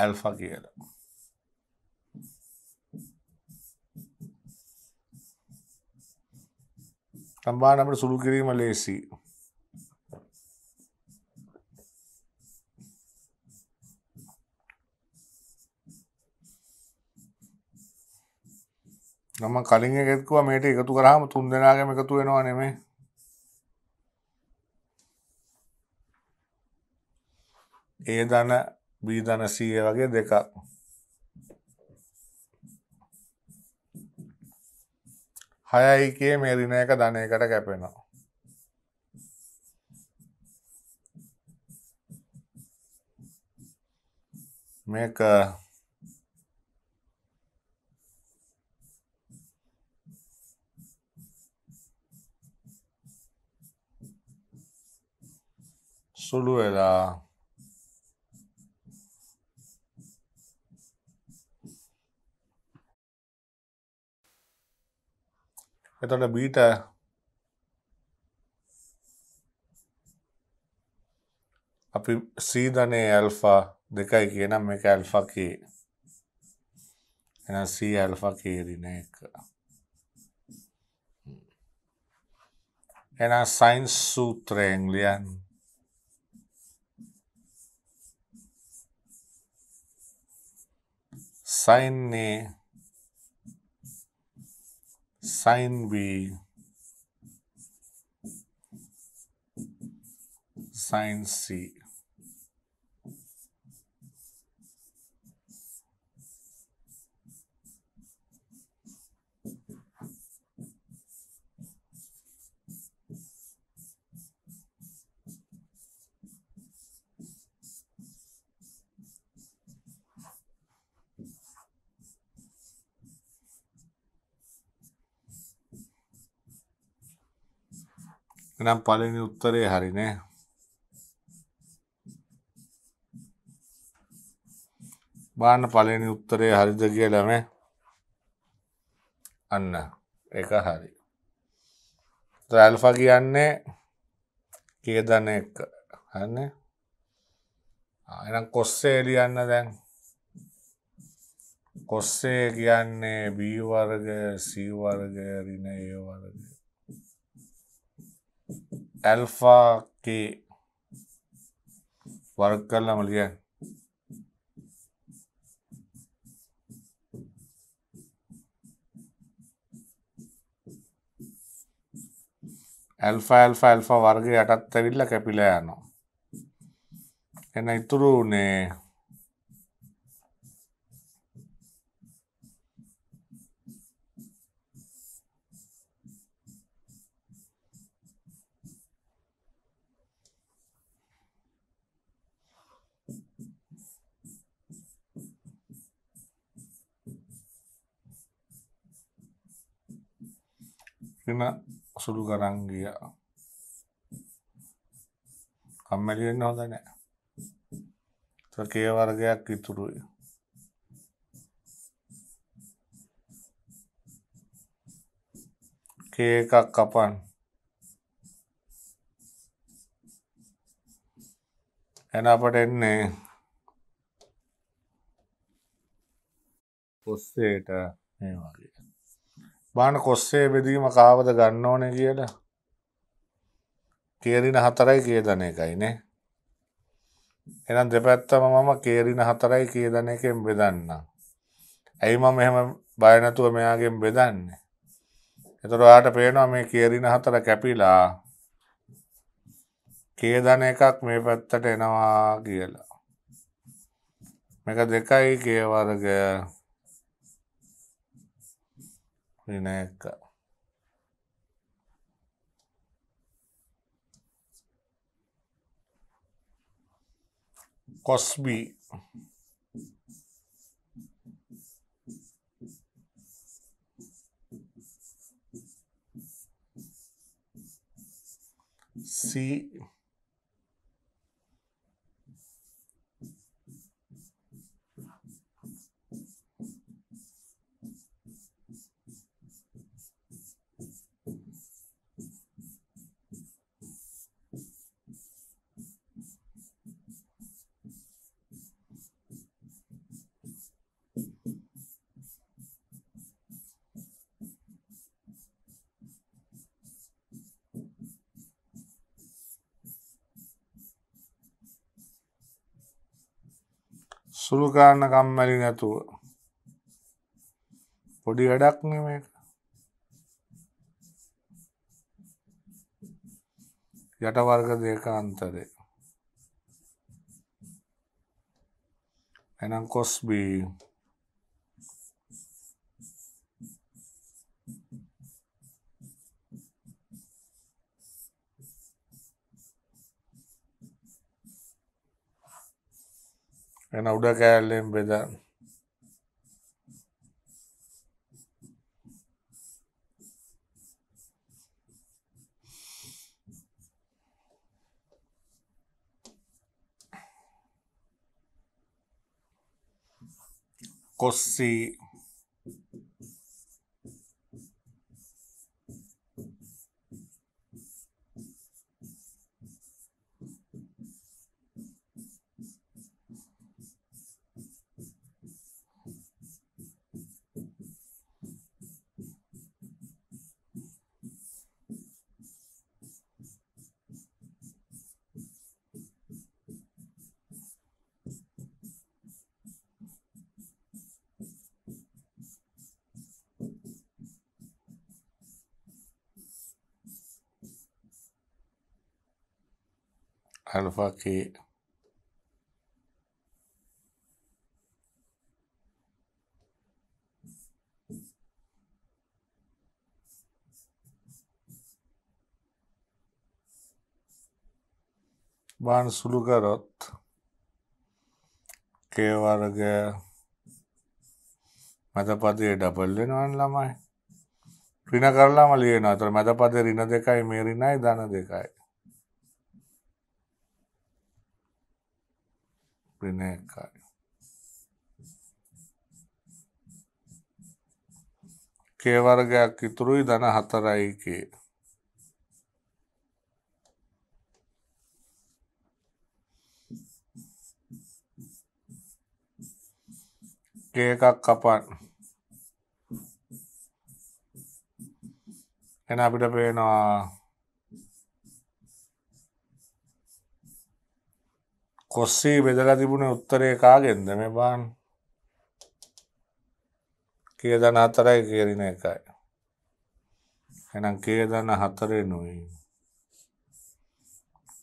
ඇල්ෆා කියලා. සම්බාන අපිට සුළු කිරීම ලේසි. මම කලින් එකත් කිව්වා මේට එකතු කරාම තුන් දෙනාගේම එකතු වෙනවා නෙමෙයි. A ධන B ධන C වගේ දෙකක්. හයයි කේ මේ ඍණ 1 ධන 1ට කැපෙනවා. මේක සුළු වෙලා එතකොට බීට අපි C ධනේ ඇල්ෆා 2යි කියනම් මේක ඇල්ෆා K. එහෙනම් C ඇල්ෆා K ඍණ 1. එහෙනම් සයින් සූත්‍රයෙන් ලියන්න. sin A sin B sin C. එහෙනම් පළවෙනි උත්තරේ හරිනේ. බලන්න පළවෙනි උත්තරේ හරිද කියලා මේ. අන්න ඒක හරි. ඇල්ෆා කියන්නේ K ධන 1. හරිනේ. එහෙනම් කොස්සේ ලියන්න දැන්. කොස්සේ කියන්නේ B වර්ග C වර්ග ඍණ A වර්ග. ඇල්ෆා K වර්ග කළාම ලියන්න. ඇල්ෆා වර්ගය යටත් ඇවිල්ලා කැපිලා යනවා. එහෙනම් ඉතුරු උනේ ඍණ සුළු ගණන් ගියා. කම්මැලි වෙන්න හොඳ නැහැ. ඒක K වර්ගයක් ඉතුරුයි. K එකක් කපන්න. එන අපට එන්නේ කොස්සේට මේ වගේ. බාන කොස්සේ බෙදීම කාවද ගන්න ඕනේ කියලා. K ඍණ 4යි K ධන 1යි නේ. එහෙනම් දෙපැත්තම මම K ඍණ 4යි K ධන 1කින් බෙදන්නම්. ඇයි මම එහෙම බය නැතුව මෙයාගෙන් බෙදන්නේ? එතකොට ඔයාලට පේනවා මේ K ඍණ 4 කැපිලා K ධන 1ක් මේ පැත්තට එනවා කියලා. මේක 2යි K වර්ග ඍණ 1. cos B C සුළු ගන්න කම්මැලි නැතුව පොඩි වැඩක් නේ මේක. යට වර්ග දෙක අතරේ. එහෙනම් cos B එන උඩ කෑල්ලෙන් බෙදන්න. cos C alpha K බාන සුළු කරොත් K වර්ග මැද පදයේ ඩබල් වෙනවනේ ළමයි. ඍණ කරලාම ලියනවා. ඒතර මැද පදේ ඍණ 2යි මේ ඍණයි ධන 2යි. ඍණ 1යි. K වර්ගයක් ඉතුරුයි ධන 4යි K. K එකක් කපන්න. එන අපිට පේනවා cos C බෙදලා තිබුණේ උත්තරේ කාගෙන්ද මේ බලන්න. K ධන 4යි K ඍණ 1යි. එහෙනම් K ධන 4 නුයි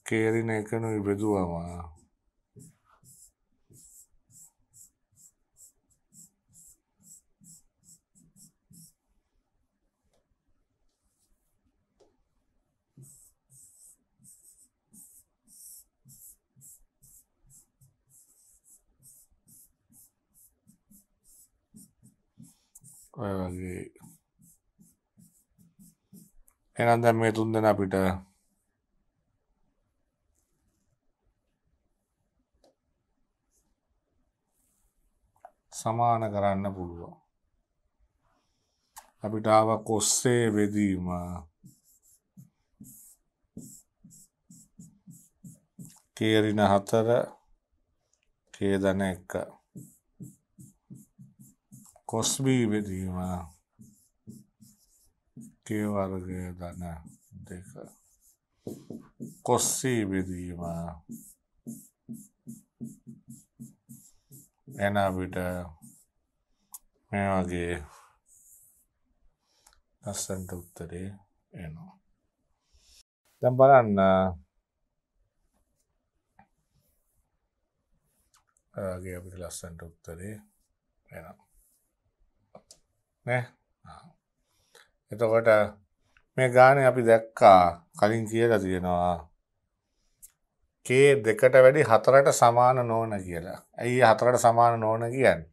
K ඍණ 1 නුයි බෙදුවම ඔය වගේ එහෙනම් දැන් මේ තුන් දෙනා අපිට සමාන කරන්න පුළුවන්. අපිට ආව කොස්සේ බෙදීම කේරින 4 කේදන 1 කොස්බී බෙදීම කේ වර්ගය ධන 2 කොස්සී බෙදීම එන අපිට මේ වගේ ලස්සනට උත්තරේ එනවා. දැන් බලන්න වගේ අපිට ලස්සනට උත්තරේ එනවා නේ. එතකොට මේ ගානේ අපි දැක්කා කලින් කියලා තියෙනවා k 2ට වැඩි 4ට සමාන නොවන කියලා. ඇයි 4ට සමාන නොවන කියන්නේ?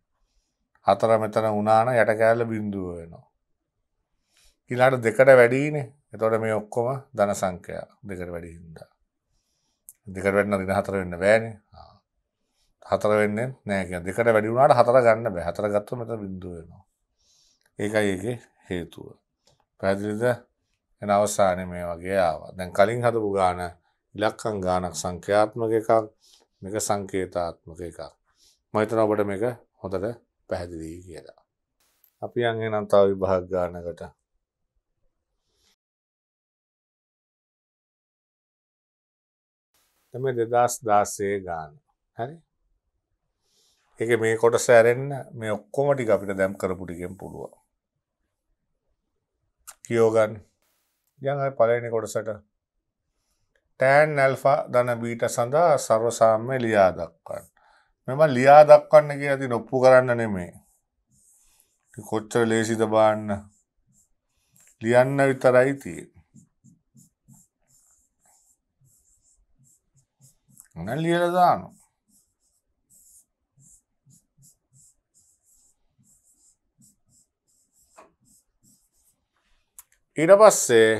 4 මෙතන වුණා නම් යට කෑල්ල බිඳුව වෙනවා. ඊළඟට 2ට වැඩිනේ. එතකොට මේ ඔක්කොම ධන සංඛ්‍යා 2ට වැඩි හින්දා. 2ට වැඩි නම් 4 වෙන්න බෑනේ. 4 වෙන්නේ නැහැ කියන්නේ. 2ට වැඩි වුණාට 4 ගන්න බෑ. 4 ගත්තොත් මෙතන බිඳුව වෙනවා. ඒකයි ඒකේ හේතුව. පැහැදිලිද? එන අවසානයේ මේ වගේ ආවා. දැන් කලින් හදපු ගාන ඉලක්කම් ගානක් සංඛ්‍යාත්මක එකක්, මේක සංකේතාත්මක එකක්. මම හිතනවා ඔබට මේක හොඳට පැහැදිලි කියලා. අපි යන් එනම් තව විභාග ගානකට. තමයි 2016 ගාන. හරි? ඒකේ මේ කොටස ඇරෙන්න මේ ඔක්කොම ටික අපිට දැන් කරපු ටිකෙන් පුළුවන්. කියෝ ගන්න. දැන් අපි පළවෙනි කොටසට tan alpha ධන බීටා සඳහා සර්ව සාම්‍ය ලියා දක්වන්න. මම ලියා දක්වන්න කියලා තියෙන ඔප්පු කරන්න නෙමෙයි. කොච්චර ලේසිද බලන්න. ලියන්න විතරයි තියෙන්නේ. මම ලියලා දානවා. ඊට පස්සේ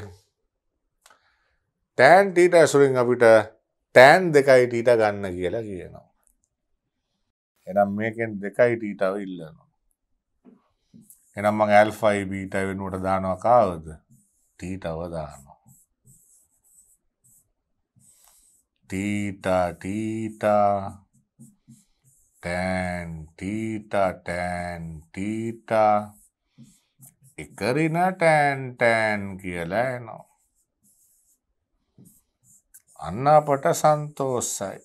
tan theta ඇසුරින් අපිට tan 2 theta ගන්න කියලා කියනවා. එහෙනම් මේකෙන් 2 theta ඉල්ලනවා. එහෙනම් මම alpha i beta වෙනුවට දානවා කාවද? theta ව දානවා. theta theta tan theta tan theta එකරින tan කියලා එනවා. අන්න අපට සන්තෝෂයි.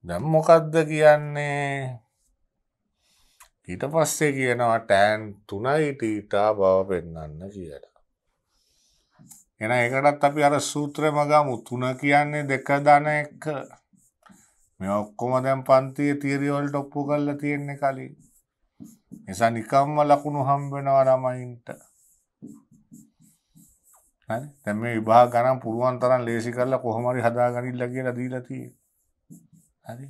දැන් මොකද්ද කියන්නේ? ඊට පස්සේ කියනවා tan 3යි theta බව පෙන්වන්න කියලා. එහෙනම් ඒකටත් අපි අර සූත්‍රෙම ගමු. 3 කියන්නේ 2 ධන 1. මේ ඔක්කොම දැන් පන්තියේ තියරි වලට ඔප්පු කරලා තියෙන්නේ කලින්. නිසා නිකම්ම ලකුණු හම්බ වෙනවා ළමයින්ට. හරි? දැන් මේ විභාග ගණන් පුළුවන් තරම් ලේසි කරලා කොහොම හරි හදාගනින්න කියලා දීලා තියෙන්නේ. හරි?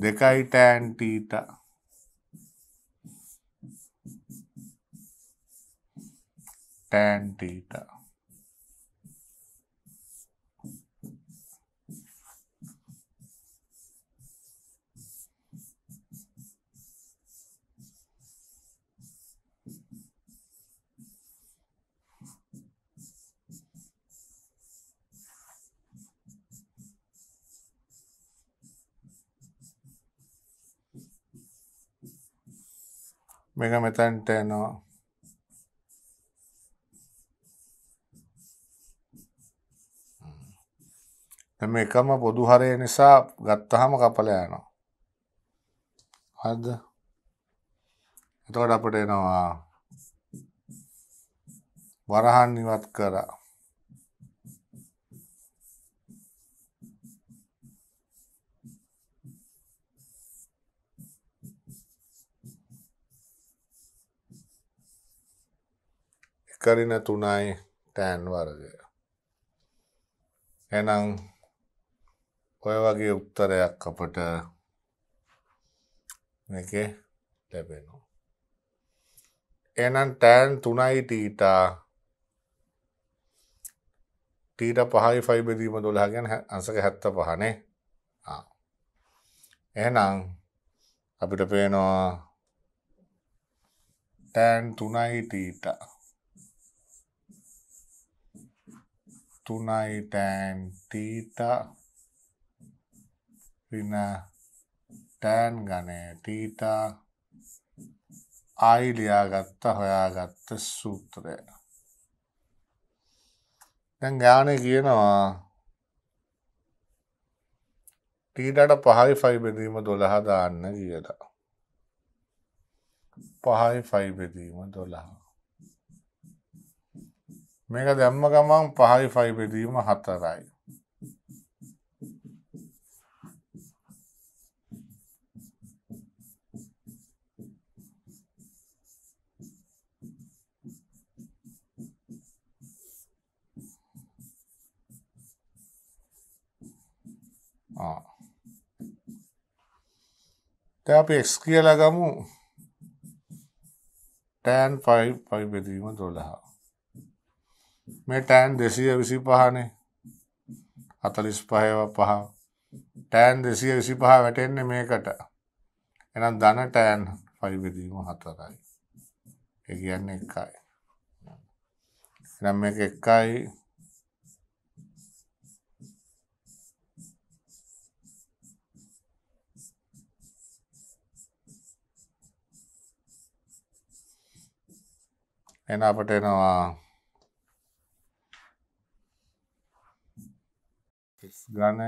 2යි tan theta. tan theta. මේක මෙතනට එනවා. දැන් මේකම පොදු හරය නිසා ගත්තාම කපලා යනවා. හරිද? එතකොට අපිට එනවා වරහන් ඉවත් කරා. එකරින 3යි tan වර්ගය. එහෙනම් ඔය වගේ උත්තරයක් අපට මේකේ ලැබෙනවා. එහෙනම් tan 3යි තීටා තීටා 5යි 5 බෙදීම 12 කියන්නේ අංශක 75 නේ. එහෙනම් අපිට පේනවා tan 3යි තීටා 3යි tan තීටා වින tan ගණය තීටා ආයි ලියාගත්ත හොයාගත්ත සූත්‍රය. දැන් ගානේ කියනවා තීටාට 5යි 5 බෙදීම 12 දාන්න කියලා. 5යි 5 බෙදීම 12. මේක දැම්ම ගමන් 5යි 5 බෙදීම 4යි. දැන් අපි x කියලා ගමු tan 5 බෙදීම 12. මේ tan 225 නේ 45 5 tan 225 වැටෙන්නේ මේකට. එහෙනම් ධන tan 5 බෙදීම 4යි. ඒ කියන්නේ 1යි. එහෙනම් මේක 1යි එන අපට එනවා x ගණය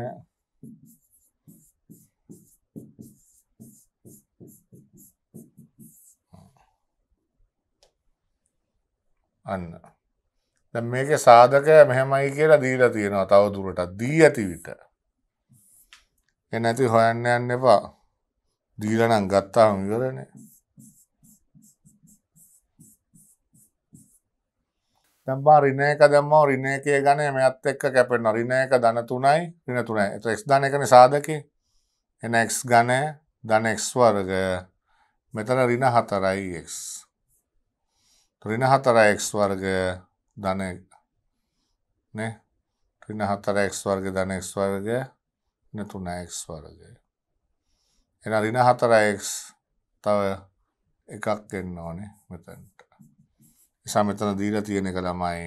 අන්න දැන් මේකේ සාධකය මෙහෙමයි කියලා දීලා තියෙනවා. තව දුරටත් දී ඇති විට ඒ නැති හොයන්න යන්න එපා. දීලා නම් ගත්තාම ඉවරනේ. දැන් බා ඍණ එක දැම්මම ඍණ එකේ ගණය මෙයත් එක්ක කැපෙනවා. ඍණ එක ධන 3යි ඍණ 3යි. ඒත් x ධන එකනේ සාධකේ. එන x ගණය ධන x වර්ගය මෙතන ඍණ 4යි x. ඍණ 4යි x වර්ගය ධන නේ ඍණ 4යි x වර්ගය ධන x වර්ගය ඍණ 3යි x වර්ගය. එන ඍණ 4යි x තව එකක් එන්න ඕනේ මෙතනට. නිසා මෙතන දීලා තියෙන එක ළමයි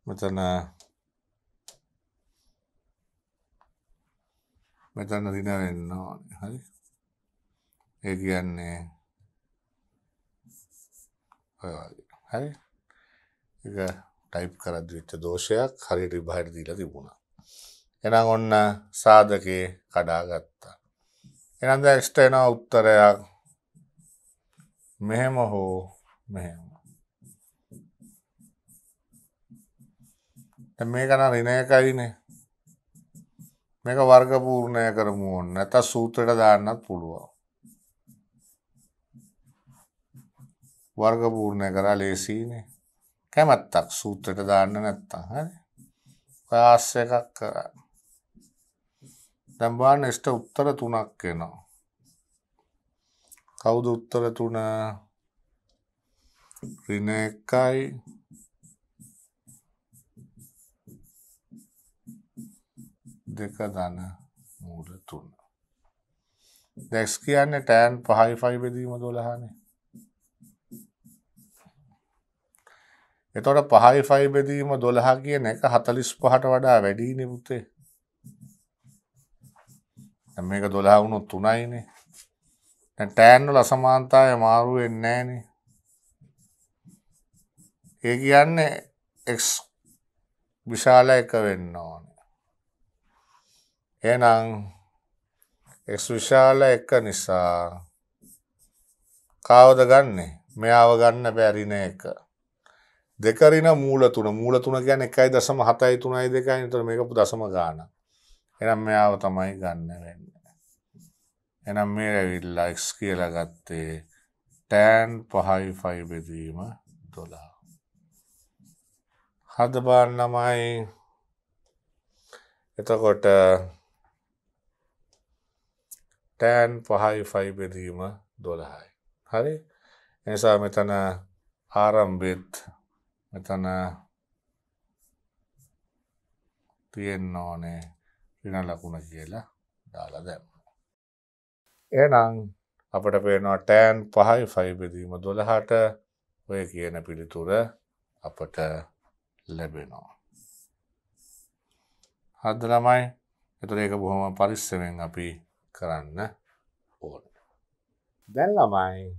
මෙතන ඍණ වෙන්න ඕනේ. හරි. ඒ කියන්නේ ඔය වගේ. හරි. ඒක ටයිප් කරද්දි වෙච්ච දෝෂයක් හරියට විභාගයට දීලා තිබුණා. එහෙනම් ඔන්න සාධකේ කඩාගත්තා. එහෙනම් දැන් x එනවා උත්තරයක් මෙහෙම හෝ මෙහෙම. දැන් මේක නම් ඍණ එකයිනේ. මේක වර්ග පූර්ණය කරමු ඕන. නැත්නම් සූත්‍රයට දාන්නත් පුළුවන්. වර්ග පූර්ණය කරලා ලේසියිනේ. කැමැත්තක් සූත්‍රයට දාන්න නැත්තම් හරි. පාස් එකක් කරා. දැන් බලන්න x උත්තර 3ක් එනවා. කවුද උත්තර 3? ඍණ 1යි දෙක ධන මූල 3. දැන් x කියන්නේ tan 5යි 5 බෙදීම 12නේ. එතකොට 5යි 5 බෙදීම 12 කියන එක 45ට වඩා වැඩිනේ පුතේ. දැන් මේක 12 වුණොත් 3යිනේ. දැන් tan වල අසමානතාවය මාරු වෙන්නේ නැහනේ. ඒ කියන්නේ x විශාල එක වෙන්න ඕනේ. එහෙනම් x විශාල එක නිසා කවුද ගන්නෙ? මෙයාව ගන්න බෑ ඍණ එක. දෙක ඍණ මූල 3. මූල 3 කියන්නේ 1.7යි 3යි 2යි. එතකොට මේක දශම ගාන. එහෙනම් මෙයාව තමයි ගන්න වෙන්නේ. එහෙනම් මේ ඇවිල්ලා x කියලා ගත්තේ tan 5යි 5 බෙදීම 12. හද බලන්නමයි. එතකොට tan 5යි 5 බෙදීම 12යි. හරි? එනිසා මෙතන ආරම්භෙත් මෙතන තියෙන්න ඕනේ ඍණ ලකුණ කියලා දාලා දැම්මා. එහෙනම් අපිට පේනවා tan 5යි 5 බෙදීම 12ට ඔය කියන පිළිතුර අපට ලැබෙනවා. හරිද ළමයි? එතකොට ඒක බොහොම පරිස්සමෙන් අපි කරන්න ඕනේ. දැන් ළමයි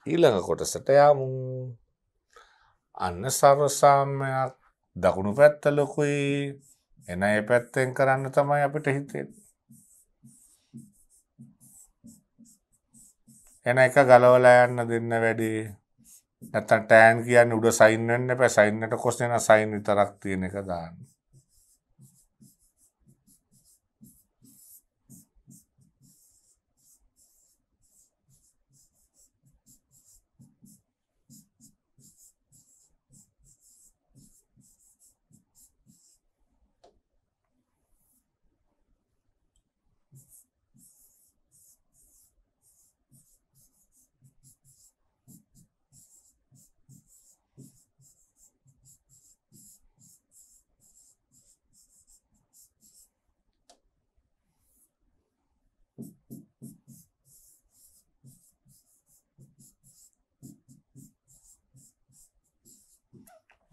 ඊළඟ කොටසට යමු. අන්න සර්ව සාම්‍යයක් දකුණු පැත්ත ලොකුයි. එන ඒ පැත්තෙන් කරන්න තමයි අපිට හිතෙන්නේ. එන එක ගලවලා යන්න දෙන්න වැඩි. නැත්තම් tan කියන්නේ උඩ sin වෙන්න එපා. sin එකට cos වෙන sin විතරක් තියෙන එක දාන්න.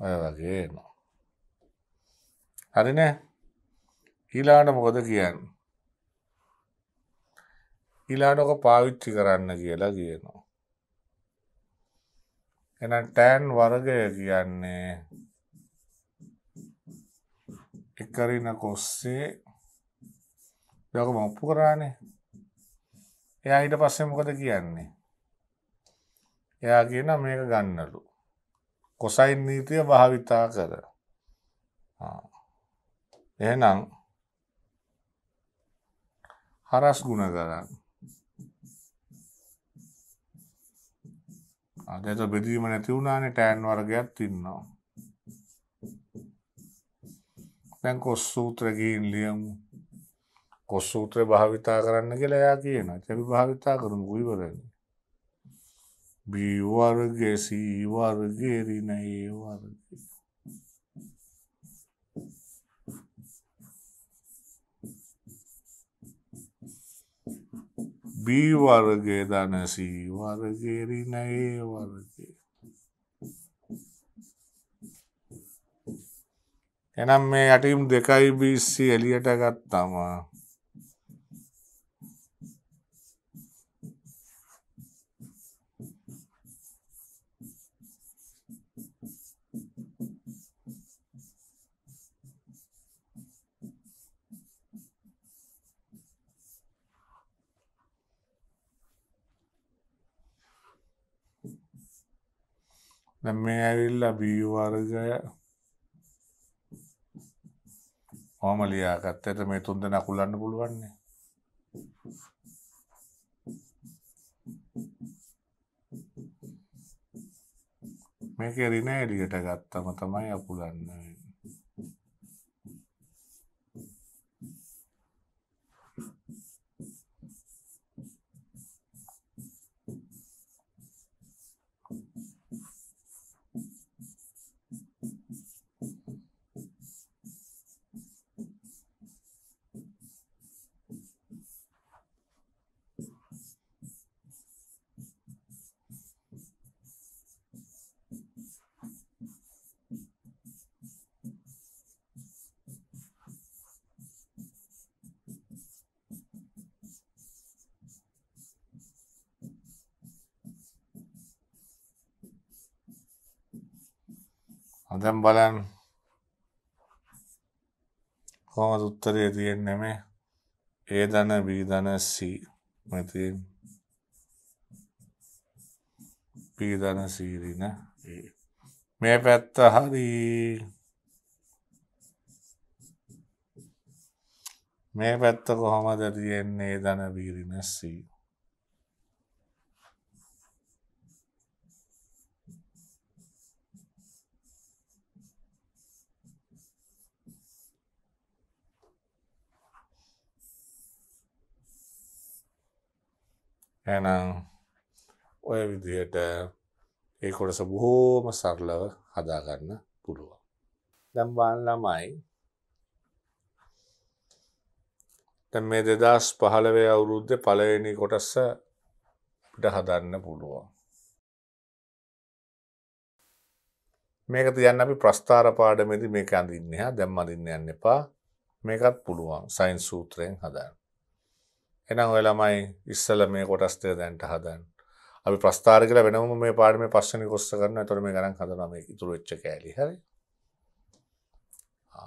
ඔය වගේ එනවා. හරිනේ? ඊළඟට මොකද කියන්නේ? ඊළඟට ඔක පාවිච්චි කරන්න කියලා කියනවා. එහෙනම් tan වර්ගය කියන්නේ එකරින කොස්සේ දැන් මම ඔප්පු කරානේ. එයා ඊට පස්සේ මොකද කියන්නේ? එයා කියනවා මේක ගන්නලු. කොසයින් නීතිය භාවිතා කර. එහෙනම් හරස් ගුණ කරන්න. අදට බෙදීම නැති වුණානේ tan වර්ගයක් ඉන්නවා. දැන් කොස් සූත්‍රය ගිහින් ලියමු. කොස් සූත්‍රය භාවිතා කරන්න කියලා එයා කියනවා. අපි භාවිතා කරමු ඉවරයි. b වර්ගය c වර්ගය ඍණ a වර්ගය. b වර්ගය ධන c වර්ගය ඍණ a වර්ගය. එහෙනම් මේ යටින් 2යි bc එළියට ගත්තම දැන් මේ ඇවිල්ලා b වර්ගය ඔහම ලියාගත්තට මේ තුන් දෙනා කුලන්න පුළුවන් නේ. මේකේ ඍණ එළියට ගත්තම තමයි අකුලන්න වෙන්නේ. දැන් බලන්න කොහොමද උත්තරේ තියෙන්නේ මේ a ධන b ධන c මෙතන b ධන c ඍණ a මේ පැත්ත හරි මේ පැත්ත කොහොමද තියෙන්නේ ධන බීරිනස් C. එහෙනම් ඔය විදිහට ඒ කොටස බොහෝම සරලව හදාගන්න පුළුවන්. දැන් බලන්න ළමයි දැන් මේ 2015 අවුරුද්දේ පළවෙනි කොටස අපිට හදන්න පුළුවන්. මේක තියන්න අපි ප්‍රස්ථාර පාඩමේදී මේක අඳින්නේ හා දැන් අඳින්න යන්න එපා. මේකත් පුළුවන් සයින්ස් සූත්‍රයෙන් හදන්න. එහෙනම් ඔය ළමයි ඉස්සෙල්ලා මේ කොටස් දෙක දැන්ට හදන්න. අපි ප්‍රස්ථාර කියලා වෙනම මේ පාඩමේ පස්වෙනි කොටස කරනවා. ඒතකොට මේ ගණන් හදනවා මේ ඉතුරු වෙච්ච කෑලි. හරි?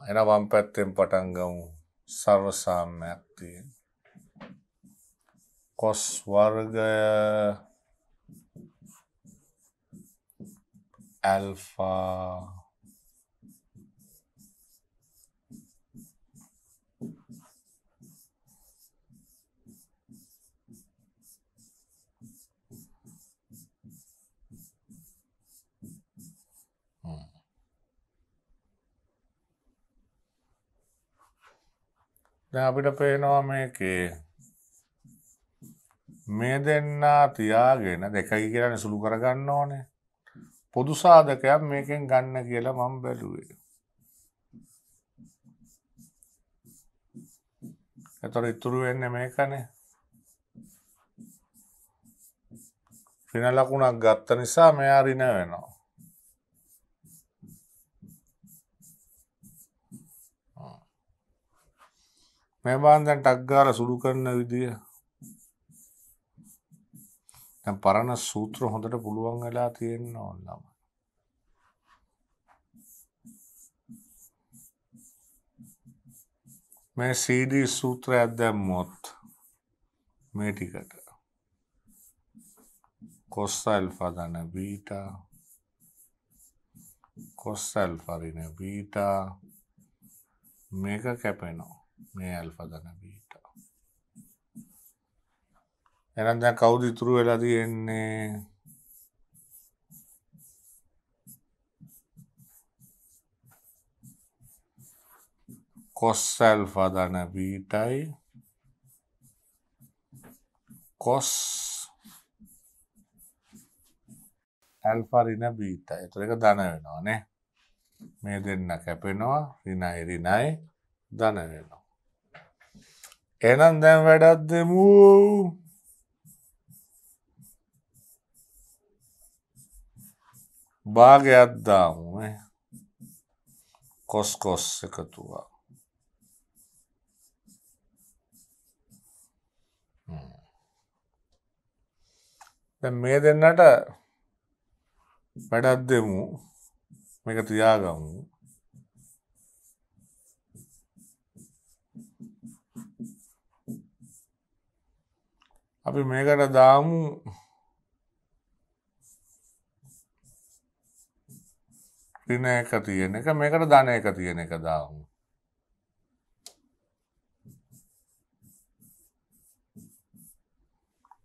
එහෙනම් වම් පැත්තෙන් පටන් ගමු. සර්ව සාම්‍යයක් තියෙන. cos වර්ගය alpha දැන් අපිට පේනවා මේකේ මේ දෙන්නා තියාගෙන දෙකයි කියලානේ සුළු කරගන්න ඕනේ. පොදු සාධකයක් මේකෙන් ගන්න කියලා මම බැලුවේ. එතකොට ඉතුරු වෙන්නේ මේකනේ. ඍණ ලකුණක් ගත්ත නිසා මෙයා ඍණ වෙනවා. මේ බාන් දැන් ටක් ගාලා සුළු කරන විදිය. දැන් පරණ සූත්‍ර හොඳට පුළුවන් වෙලා තියෙන්න ඕන නම්. මේ CD සූත්‍රයක් දැම්මොත් මේ ටිකට cos alpha ධන beta cos alpha ඍණ beta මේක කැපෙනවා. මේ alpha ධන beta. එහෙනම් දැන් කවුද ඉතුරු වෙලා තියෙන්නේ? cos alpha ධන betaයි cos alpha ඍණ beta. ඒතර එක ධන වෙනවා නේ. මේ දෙන්න කැපෙනවා. ඍණයි ඍණයි ධන වෙනවා. එහෙනම් දැන් වැඩක් දෙමු. භාගයක් දාමු නේ. cos එකතුවක්. දැන් මේ දෙන්නට වැඩක් දෙමු. මේක තියාගමු. අපි මේකට දාමු ඍණ එක තියෙන එක. මේකට ධන එක තියෙන එක දාමු.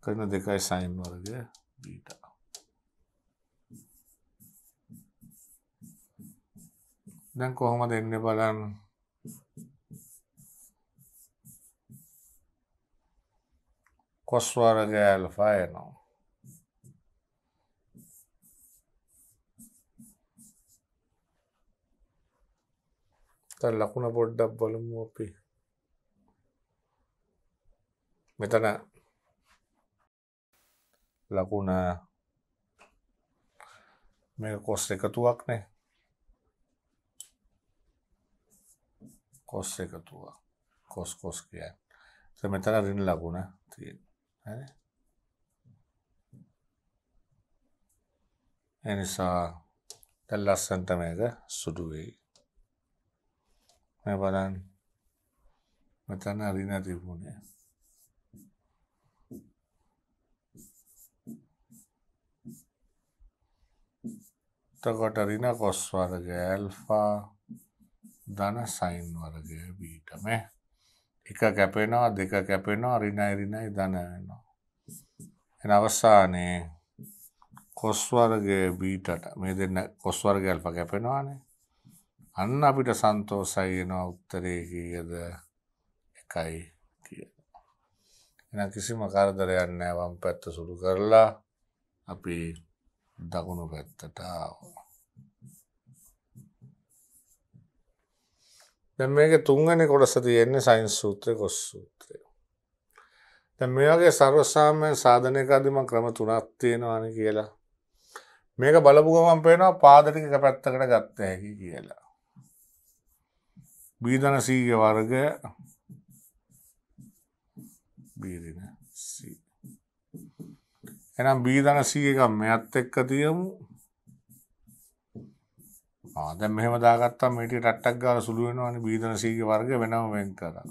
කරන දෙකයි සයින් වර්ගය බීටා. දැන් කොහොමද එන්නේ බලන්න. cos වර්ගය alpha එනවා. දැන් ලකුණ පොඩ්ඩක් බලමු අපි. මෙතන ලකුණ මේක cos එකතුවක් නේ. cos එකතුවක්. cos කියන්නේ. ඒ මෙතන ඍණ ලකුණ තියෙනවා. හරි. එනිසා දැන් ලස්සනට මේක සුදු වෙයි. මේ බලන්න. මෙතන ඍණ තිබුණේ. එතකොට ඍණ cos වර්ගය alpha ධන sin වර්ගය beta මේ. එක කැපෙනවා දෙක කැපෙනවා ඍණයි ධන වෙනවා. එන අවසානයේ කොස් වර්ගයේ බීටට මේ දෙන්න කොස් වර්ගය අල්ෆා කැපෙනවානේ. අන්න අපිට සන්තෝෂයි එනවා උත්තරේ කීයද 1 කියලා. එහෙනම් කිසිම කරදරයක් නැහැ වම් පැත්ත සුළු කරලා අපි දකුණු පැත්තට ආවා. දැන් මේකේ තුන්වෙනි කොටස තියෙන්නේ සයින්ස් සූත්‍රය කොස් සූත්‍රය. දැන් මේ වගේ සර්වසාමාන්‍ය සාධනයකදී මම ක්‍රම තුනක් තියෙනවානේ කියලා. මේක බලපු ගමන් පේනවා පාද ටික එක පැත්තකට ගත්ත හැකි කියලා. බීධන C ගේ වර්ගය බීරින C. එහෙනම් බීධන C එක මෙයත් එක්ක තියමු. දැන් මෙහෙම දාගත්තාම මේ ටික ටට්ටක් ගාලා සුළු වෙනවනේ බීධන C ගේ වර්ගය වෙනම වෙන් කරා.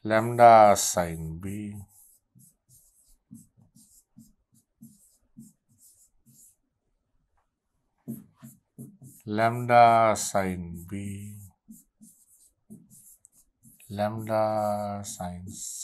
lambda sin B lambda sin B lambda sin C.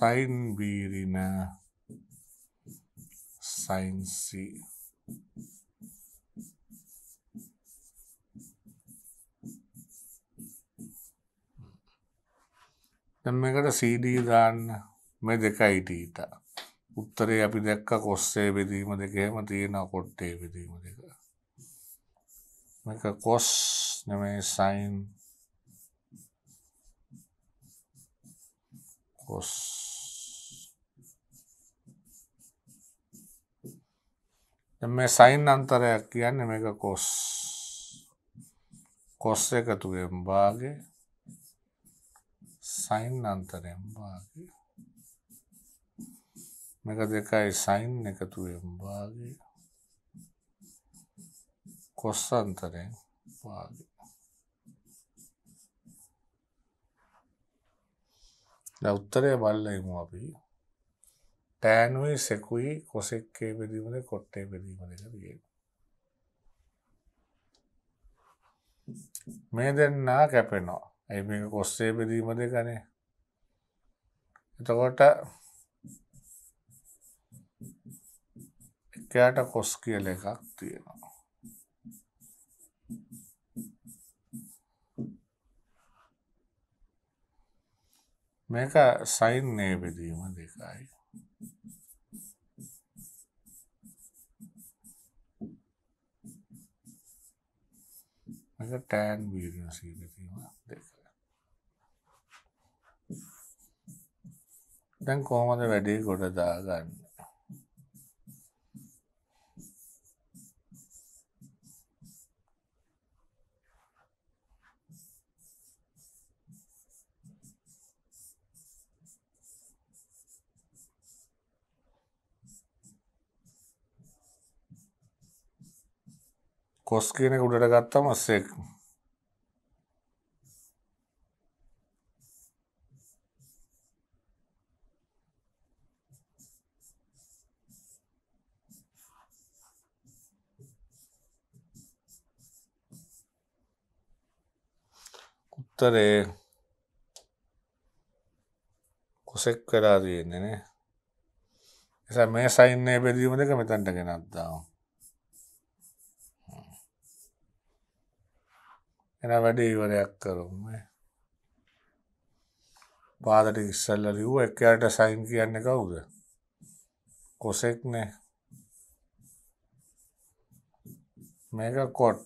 sin B ඍණ sin C. දැන් මේකට CD දාන්න මේ දෙකයි තීටා. උත්තරේ අපි දැක්ක කොස්සේ බෙදීම දෙක එහෙම තියෙනවා කොට්ටේ බෙදීම දෙක. මේක කොස් නෙමෙයි sin කොස්. දැන් මේ sin අන්තරයක් කියන්නේ මේක කොස්. කොස් එකතුවෙන් භාගේ sin අන්තරයෙන් භාගේ. මේක දෙකයි sin එකතුවෙන් භාගේ කොස් අන්තරයෙන් භාගේ. දැන් උත්තරය බලලයිමු අපි. tan උයි sec-උයි cosec බෙදීම දෙක කොට්ටේ බෙදීම දෙක තියෙනවා. මේ දෙන්න කැපෙනවා. ඒ මේක කොස්සේ බෙදීම දෙකනේ. එතකොට එකයට කොස් කියලා එකක් තියෙනවා. මේක sin A බෙදීම දෙකයි. මේක tan B ඍණ C බෙදීම දෙක. දැන් කොහොමද වැඩේ කොට දාගන්නේ? කොස් කියන එක උඩට ගත්තම sec. උත්තරේ cosec වෙලා තියෙන්නේ නේ. එසා මේ sin A බෙදීම දෙක මෙතනට ගෙනත් දාමු. එහෙනම් වැඩේ ඉවරයක් කරමු. පාදට ඉස්සෙල්ලා ලිව්වා එකයට sin කියන්නේ කවුද? cosec නේ. මේක cot.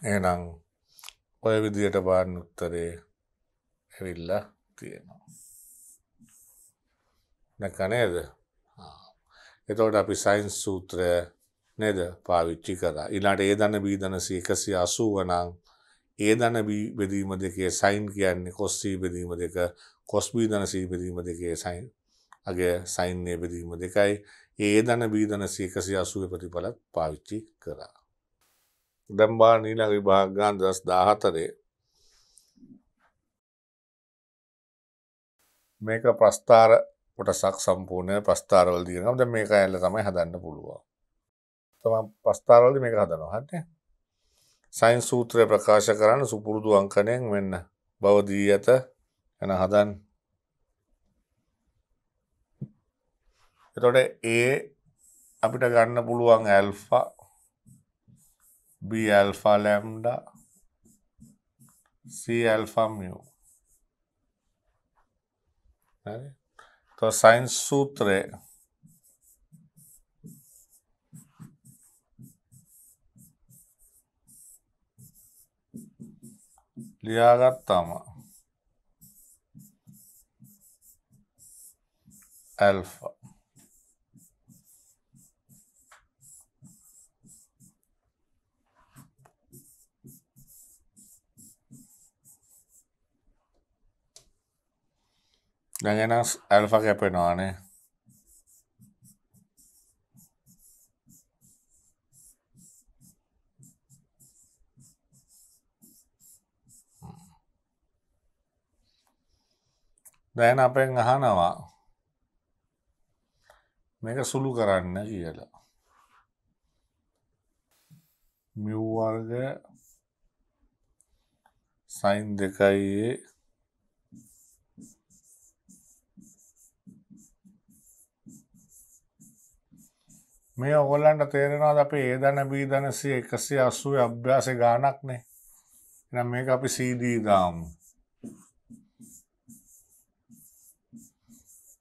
එහෙනම් ඔය විදියට බලන්න උත්තරේ ඇවිල්ලා තියෙනවා. දැක්ක නේද? එතකොට අපි සයින්ස් සූත්‍රය නේද පාවිච්චි කරා. ඊළාට ඒ ධන බී ධන 180 නම් ඒ ධන බී බෙදීම දෙකේ සයින් කියන්නේ cos c බෙදීම දෙක, cos b ධන c බෙදීම දෙකේ සයින් අගේ සයින් a බෙදීම දෙකයි. ඒ ධන බී ධන 180 ප්‍රතිඵලත් පාවිච්චි කරා. දැන් බලන්න ඊළඟ විභාග ගාන 2014 මේක ප්‍රස්ථාර කොටසක් සම්පූර්ණ ප්‍රස්ථාරවල දිනනවා. දැන් මේක ඇල්ල තමයි හදන්න පුළුවන්. තමයි ප්‍රස්ථාරවලදී මේක හදනවා. හරිනේ. සයින්ස් සූත්‍රය ප්‍රකාශ කරන්න සුපුරුදු අංකණයෙන් වෙන්න බව දී ඇත. එන හදන්න. එතකොට A අපිට ගන්න පුළුවන් alpha B alpha lambda C alpha mu. හරි. તો සයින්ස් සූත්‍රය ලියාගත්තාම ඇල්ෆා දැන් එන ඇල්ෆා කැපෙනවානේ. දැන් අපෙන් අහනවා මේක සුළු කරන්න කියලා. මියු වර්ග sin 2a මේ ඔයගොල්ලන්ට තේරෙනවද අපි A ධන B ධන C 180 අභ්‍යාසේ ගානක් නේ. එහෙනම් මේක අපි CD දාමු.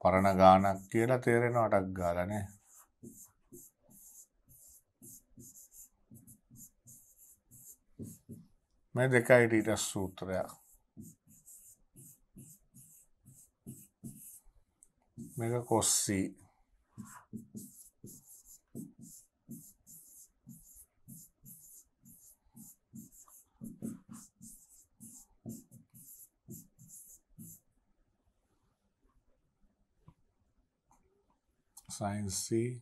පරණ ගානක් කියලා තේරෙනවටක් ගාලා නේ. මේ දෙකයි ඊට සූත්‍රයක්. මේක cos C sin C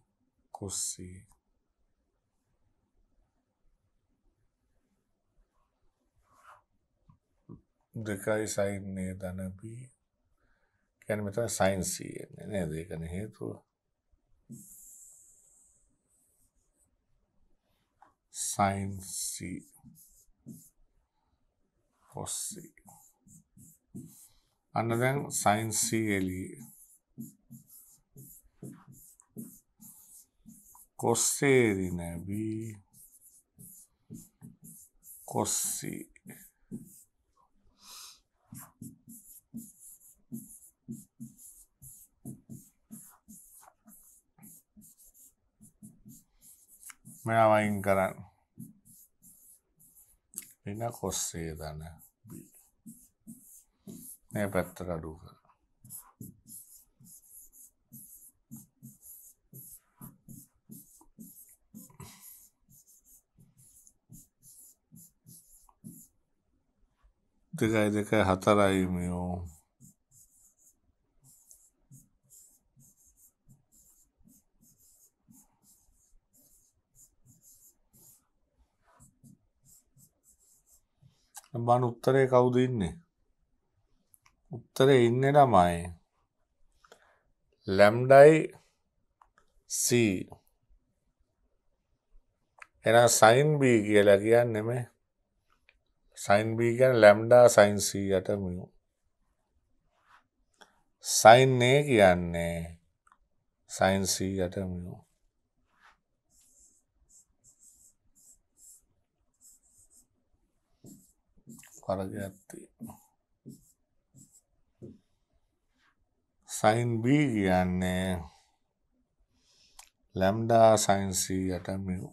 cos C දෙකයි sin A ධන B කියන්නේ මෙතන sin C එන්නේ නේද? ඒකනේ හේතුව. sin C cos C අන්න දැන් sin C එළියේ cos C එළියේ B cos C මෙයා වයින් කරන්න. එන cos C ධන B මේ පැත්තට අඩු කරා. දෙකයි හතරයි මියෝ බලන්න උත්තරේ කවුද ඉන්නේ? උත්තරේ ඉන්නේ ළමයි ලැම්ඩායි C. එහෙනම් sin B කියලා කියන්නේ මේ sin B කියන්නේ ලැම්ඩා sin C යට මියු. sin A කියන්නේ sin C යට මියු. වර්ගයක් තියෙනවා. sin B කියන්නේ lambda sin C යට mu.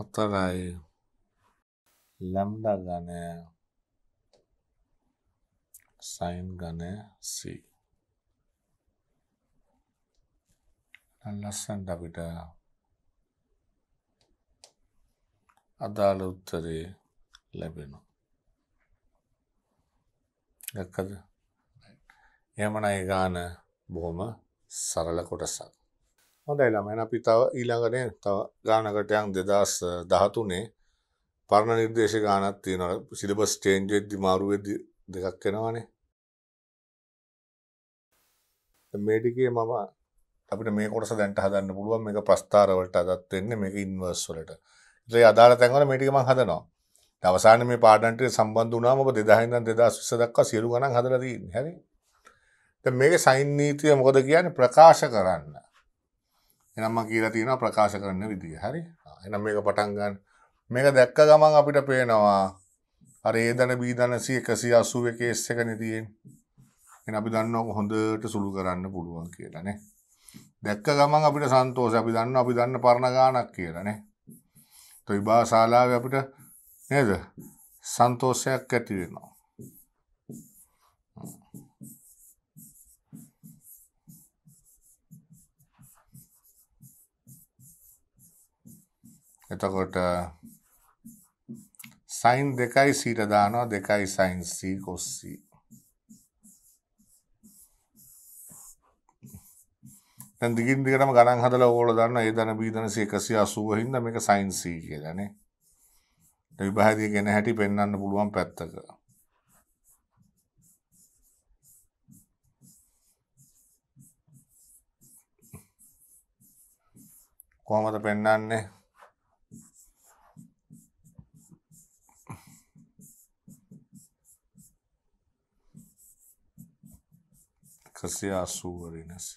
4යි ලැම්ඩා ඝනය sin ඝනය c. ලස්සනට අපිට අදාළ උත්තරේ ලැබෙනවා. දැක්කද? එහෙමනම් ඒ ගාන බොහොම සරල කොටසක්. හොඳයි ළමයින් අපි තව ඊළඟනේ තව ගානකට යන් 2013 පරණ නිර්දේශ ගානක් තියෙනවා. සිලබස් චේන්ජ් වෙද්දි මාරු වෙද්දි දෙකක් වෙනවානේ. මේ ටිකේ මම අපිට මේ කොටස දැන්ට හදන්න පුළුවන්. මේක ප්‍රස්ථාර වලට අදත් වෙන්නේ මේක ඉන්වර්ස් වලට. ඒ අදාළ තැන්වල මේ ටික මම හදනවා. අවසානයේ මේ පාඩම් ටික සම්බන්ධ වුණාම ඔබ 2000 ඉඳන් 2020 දක්වා සියලු ගණන් හදලා තියෙන්නේ. හරි? දැන් මේකේ සයින් නීතිය මොකද කියන්නේ? ප්‍රකාශ කරන්න. එහෙනම් මම කියලා තියෙනවා ප්‍රකාශ කරන්න විදිය. හරි? එහෙනම් මේක පටන් ගන්න. මේක දැක්ක ගමන් අපිට පේනවා අර A ධන B ධන C 180 කේස් එකනේ තියෙන්නේ. එහෙනම් අපි දන්නවා හොඳට සුළු කරන්න පුළුවන් කියලා නේ. දැක්ක ගමන් අපිට සන්තෝෂයි. අපි දන්න පරණ ගානක් කියලා නේ. તો විභාග ශාලාවේ අපිට නේද? සන්තෝෂයක් ඇති වෙනවා. එතකොට sin 2යි c ට දානවා 2යි sin c cos c. දැන් දිගින් දිගටම ගණන් හදලා ඕගොල්ලෝ දන්නවා A ධන B ධන c 180 හින්දා මේක sin c කියලා නේ. විභාගය ගැන හැටි පෙන්වන්න පුළුවන් පැත්තක. කොහොමද පෙන්වන්නේ? කසිය 80 ඍණ c.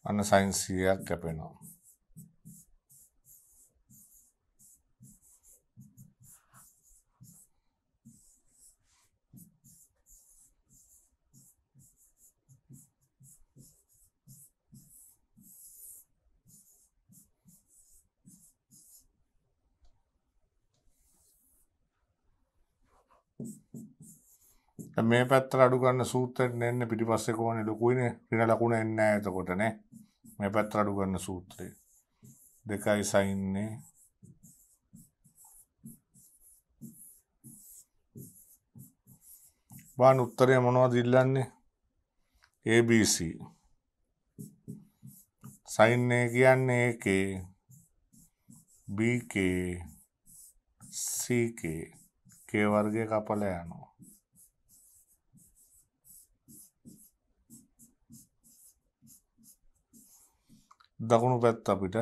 අන්න sin c එකක් කැපෙනවා. මේ පැත්තට අඩු ගන්න සූත්‍රයෙන් එන්නේ පිටිපස්සේ කොහොනේ ලොකුයිනේ ඍණ ලකුණ එන්නේ නැහැ එතකොට නේ. මේ පැත්තට අඩු ගන්න සූත්‍රය 2යි sin නේ බාන උත්තරය මොනවද ඉල්ලන්නේ? ABC sin A කියන්නේ AK BK CK K වර්ගය කපලා යනවා. දකුණු පැත්ත අපිට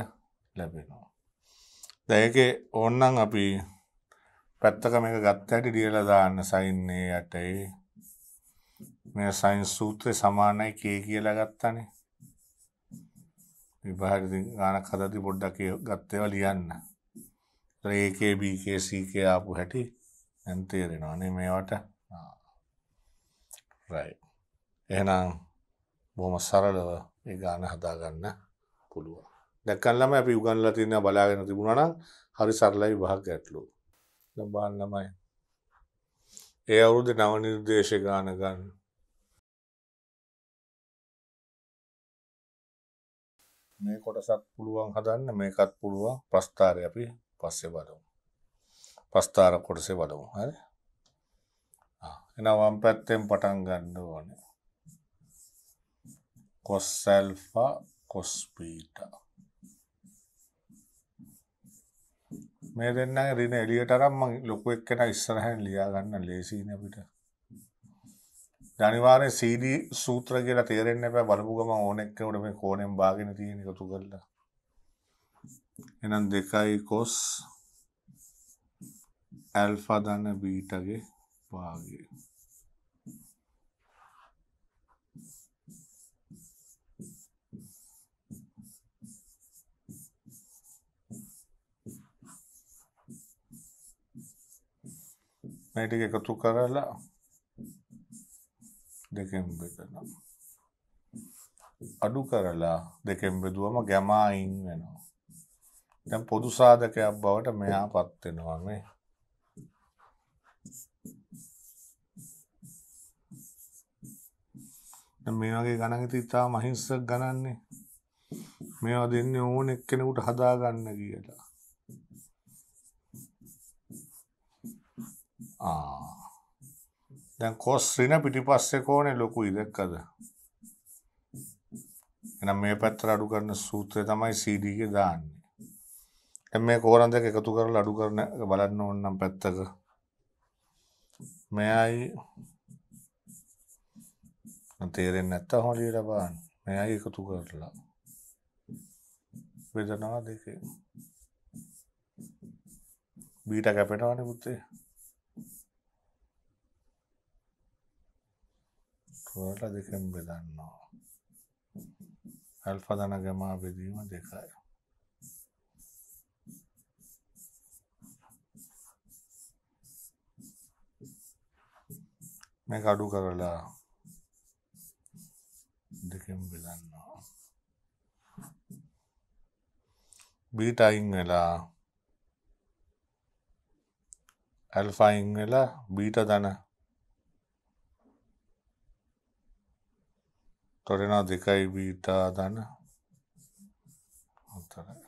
ලැබෙනවා. දැන් ඒකේ ඕනනම් අපි පැත්තක මේක ගත්ත හැටි ලියලා දාන්න sin A යට මේ sin සූත්‍රය සමානයි k කියලා ගත්තානේ. විභාගෙදී ගානක් හදද්දී පොඩ්ඩක් ඒ ගත්ත ඒවා ලියන්න. ඒක AK BK CK ආපු හැටි දැන් තේරෙනවා නේ මේවට. right. එහෙනම් බොහොම සරලව ඒ ගාන හදා ගන්න පුළුවන්. දැක්කන් ළමයි අපි උගන්වලා තියෙනවා බලාගෙන තිබුණා නම් හරි සරලයි විභාග ගැටලුව. දැන් බලන්න ළමයි. ඒ අවුරුද්දේ නව නිර්දේශ ගාන ගන්න. මේ කොටසත් පුළුවන් හදන්න මේකත් පුළුවන්. ප්‍රස්ථාරය අපි පස්සේ බලමු. ප්‍රස්ථාර කොටසේ බලමු. හරි. එහෙනම් වම් පැත්තෙන් පටන් ගන්න ඕනේ. cos alpha cos beta මේ දෙන්නගේ රින එළියට අරන් මං ලොකු එක්කෙනා ඉස්සරහින් ලියා ගන්න ලේසියිනේ අපිට. අනිවාර්යෙන් CD සූත්‍ර කියලා තේරෙන්න එපා බලපු ගමන් ඕන එක්කෙනෙකුට මේ කෝණයෙන් බාගෙන තියෙන එකතු කරලා. එහෙනම් 2 cos alpha ධන beta ගේ භාගය. මේ ටික එකතු කරලා දෙකෙන් බෙදනවා. අඩු කරලා දෙකෙන් බෙදුවම ගැමා අයින් වෙනවා. දැන් පොදු සාධකයක් බවට මෙහාපත් වෙනවා මේ. දැන් මේ වගේ ගණන් ඉතින් තාම අහිංසක ගණන්නේ. මේවා දෙන්නේ ඕන එක්කෙනෙකුට හදා ගන්න කියලා. දැන් cos ඍණ පිටිපස්සේ කෝණේ ලොකුයි දැක්කද? එහෙනම් මේ පැත්තට අඩු කරන සූත්‍රය තමයි CD එකේ දාන්නේ. දැන් මේ කෝණ දෙක එකතු කරලා අඩු කරන එක බලන්න ඕන නම් පැත්තක මෙයයි තේරෙන්නේ නැත්තම් හොම ලියලා බලන්න. මෙයයි එකතු කරලා බෙදනවා දෙකේ. බීටා කැපෙනවනේ පුතේ. කොහොමද දෙකෙන් බෙදන්නවා? alpha ධන gamma බෙදීම 2යි. මේක අඩු කරලා දෙකෙන් බෙදන්නවා. බීටා අයින් වෙලා alpha අයින් වෙලා බීටා ධන තොරෙනවා 2යි බීටා ධන 4යි.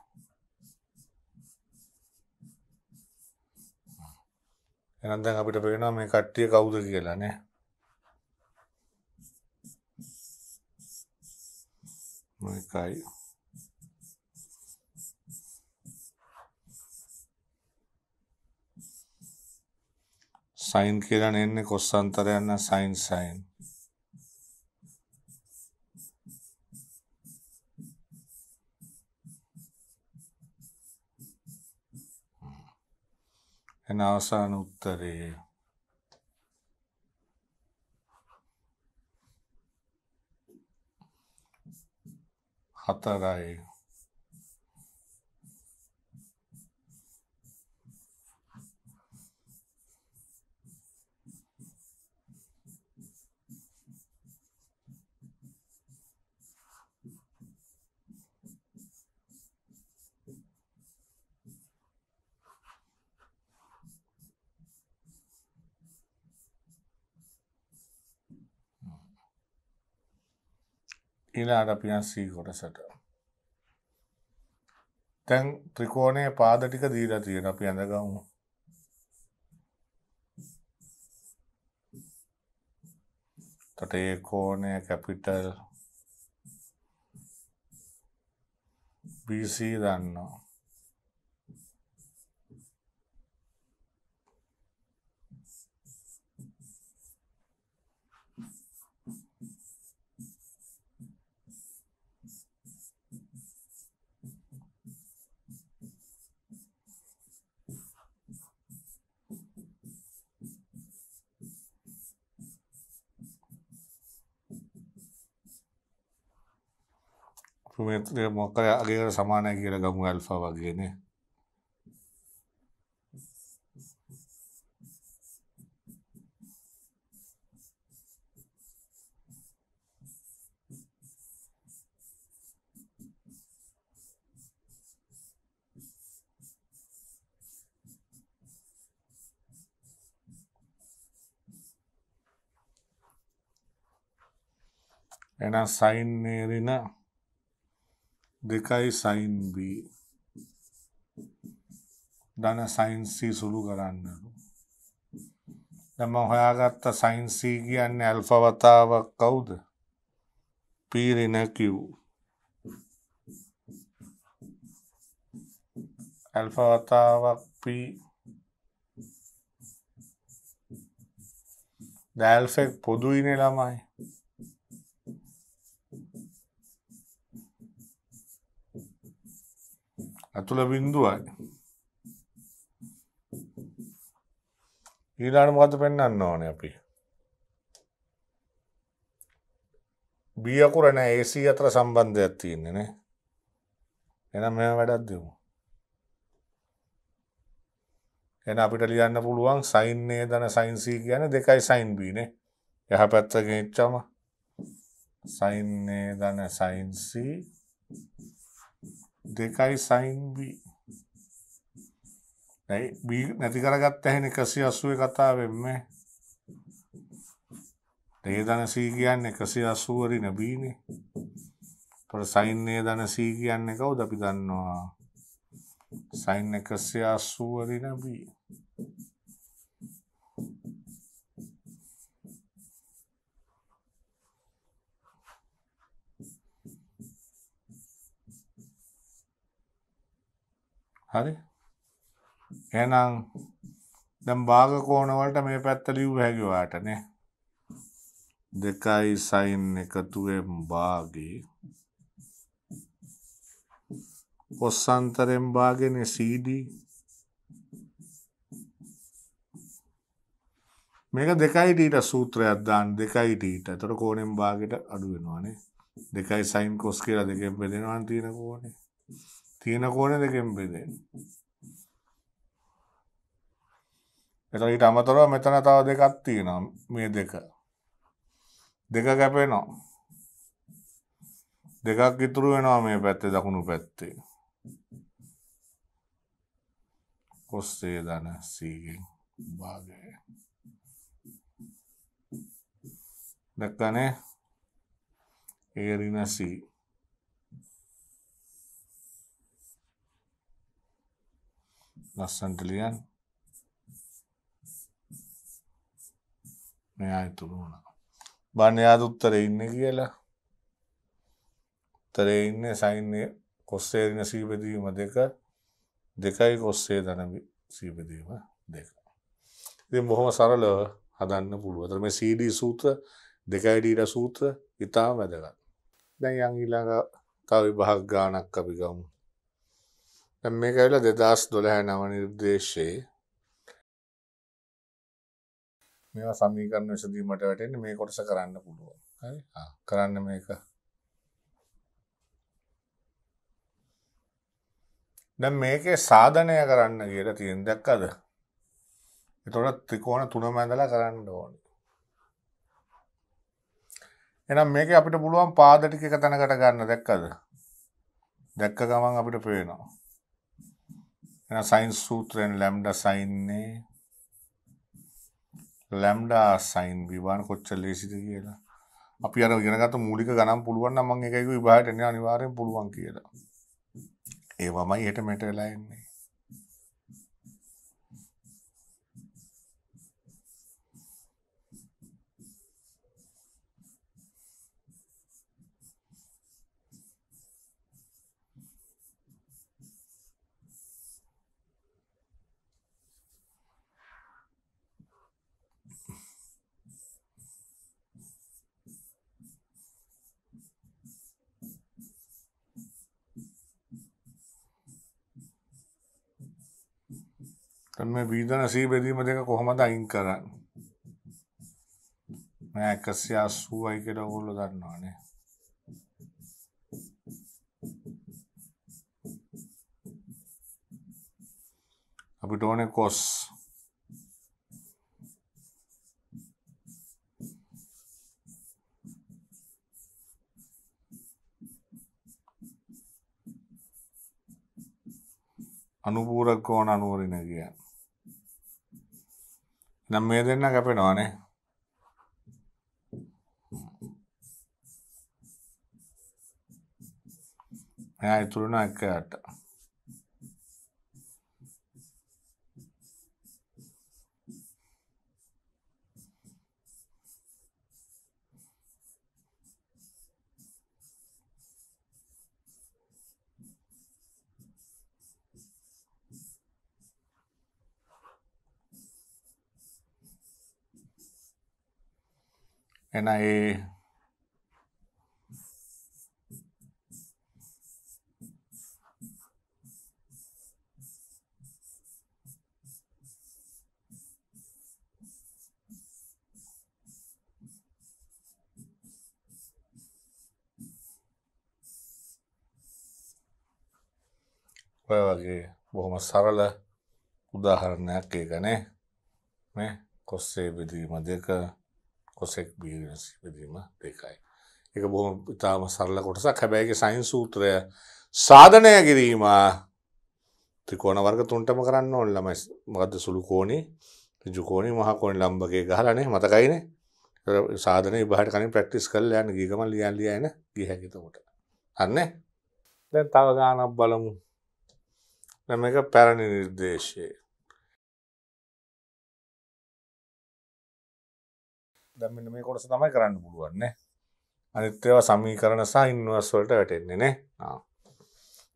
එහෙනම් දැන් අපිට පේනවා මේ කට්ටිය කවුද කියලා නේ. මේකයි sin කියලා නෙන්නේ cos අන්තරයක් නම් sin එන අවසාන උත්තරේ 4යි. ඊළඟට අපි යන C කොටසට. දැන් ත්‍රිකෝණයේ පාද ටික දීලා තියෙනවා අපි අඳගමු. එතකොට ඒ කෝණය කැපිටල් BC දන්නවා. මේ මොකක්ද අගේට සමානයි කියලා ගමු ඇල්ෆා වගේනේ. එහෙනම් sin ඍණ 2යි sin B ධන sin C සුළු කරන්නලු. දැන් මම හොයාගත්ත sin C කියන්නේ ඇල්ෆා වතාවක් කවුද? P ඍණ Q. ඇල්ෆා වතාවක් P අපි ඩැල්ෆා එක පොදුයිනේ ළමයි. අතුල බිඳුවයි. ඊළඟට මොකද පෙන්වන්න ඕනේ අපි? B අකුර නෑ AC අතර සම්බන්ධයක් තියෙන්නේ නේ. එහෙනම් මේව වැඩක් දෙමු. එහෙනම් අපිට ලියන්න පුළුවන් sin A ධන sin C කියන්නේ 2යි sin B නේ. යහ පැත්තකින් ඉච්චම sin A ධන sin C 2යි sin B. දැන් B නැති කරගත්ත හැනේ 180 කතාවෙන් මේ. A ධන C කියන්නේ 180 රින B නේ. ඒතකොට sin A ධන C කියන්නේ කවුද අපි දන්නවා? sin 180 රින B. හරි. එහෙනම් දැන් භාග කෝණ වලට මේ පැත්ත ලියුව හැකි ඔයාට නේ. 2යි sin එකතුවෙන් භාගේ cos අන්තරෙන් භාගනේ CD. මේක 2යි θ සූත්‍රයක් දාන්න 2යි θ. ඒතර කෝණයෙන් භාගයට අඩු වෙනවානේ. 2යි sin cos කියලා දෙකෙන් බෙදෙනවා තියෙන කෝණේ. තියෙන කෝණේ දෙකෙන් බෙදෙන්නේ. එතකොට ඊට අමතරව මෙතන තව දෙකක් තියෙනවා. මේ දෙක. දෙක කැපෙනවා. දෙකක් ඉතුරු වෙනවා මේ පැත්තේ දකුණු පැත්තේ. cos A ධන C ගෙන් භාගය. දැක්කනේ? A ඍණ C. ලස්සන්ට ලියන්න. මෙයා ඉතුරු වුණා. බලන්න යාද උත්තරේ ඉන්නේ කියලා. උත්තරේ ඉන්නේ sin A cos A ඍණ C බෙදීම 2 2යි cos A ධන C බෙදීම 2. ඉතින් බොහොම සරලව හදන්න පුළුවන්. ඒතර මේ CD සූත්‍ර 2යි D සූත්‍ර ඉතාම වැදගත්. දැන් යන් ඊළඟ තව විභාග ගානක් අපි ගමු. දැන් මේක ඇවිල්ලා 2012 නව නිර්දේශයේ මේවා සමීකරණ විසඳීමට වැටෙන්නේ මේ කොටස කරන්න පුළුවන්. හරි? කරන්න මේක. දැන් මේකේ සාධනය කරන්න කියලා තියෙන දැක්කද? ඒතකොට ත්‍රිකෝණ තුනම ඇඳලා කරන්න ඕනේ. එහෙනම් මේකේ අපිට පුළුවන් පාද ටික එක තැනකට ගන්න දැක්කද? දැක්ක ගමන් අපිට පේනවා. එහෙනම් sin සූත්‍රයෙන් lambda sin A lambda sin B වань කොච්චර ලේසිද කියලා. අපි අර ඉගෙනගත්ත මූලික ගණන් පුළුවන් නම් මම ඒකයි කිව්වේ විභාගයට එන්නේ අනිවාර්යෙන් පුළුවන් කියලා. ඒවමයි හෙට මෙට වෙලා එන්නේ. දැන් මේ B ධන C බෙදීම දෙක කොහොමද අයින් කරන්නේ? මම 180යි කියලා ඔයගොල්ලෝ දන්නවනේ. අපිට ඕනේ cos අනුපූරක කෝණ 90 රින කියන්නේ. නම් මේ දෙන්න කැපෙනවානේ. එයා ඉතුරු වෙන 1.8. එන ඒ ඔය වගේ බොහොම සරල උදාහරණයක් ඒකනේ මේ කොස්සේ බෙදීම දෙක කොසෙක් බෙදීම දෙකයි. ඒක බොහොම ඉතාම සරල කොටසක්. හැබැයි ඒකේ සයින් සූත්‍රය සාධනය කිරීම ත්‍රිකෝණ වර්ග තුනටම කරන්න ඕනේ ළමයි. මොකද්ද සුළු කෝණේ, ඍජු කෝණේ, මහා කෝණේ ලම්බකේ ගහලානේ මතකයිනේ. සාධනය විභාගයට කලින් ප්‍රැක්ටිස් කරලා යන්න ගිය ගමන් ලියන්න එන ගිය හැකි එතකොට. හරිනේ. දැන් තව ගානක් බලමු. දැන් මේක පැරණි නිර්දේශය. දැන් මෙන්න මේ කොටස තමයි කරන්න පුළුවන් නේ. අනිත් ඒවා සමීකරණ සහ ඉන්වර්ස් වලට වැටෙන්නේ නේ.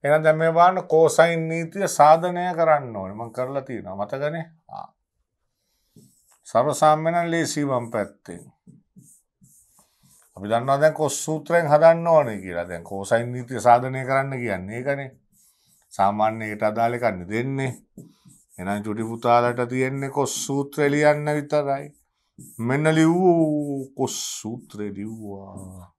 එහෙනම් දැන් මේ බලන්න කෝසයින් නීතිය සාධනය කරන්න ඕනේ. මම කරලා තියෙනවා මතකනේ. සර්වසාමාන්‍ය නම් ලේසි වම් පැත්තෙන්. අපි දන්නවා දැන් කොස් සූත්‍රයෙන් හදන්න ඕනේ කියලා. දැන් කෝසයින් නීතිය සාධනය කරන්න කියන්නේ ඒකනේ. සාමාන්‍යයට අදාළ එකක් දෙන්නේ. එහෙනම් චුටි පුතාලට තියෙන්නේ කොස් සූත්‍රය ලියන්න විතරයි. මෙන්න ලිව්වෝ කොස් සූත්‍රය ලිව්වා.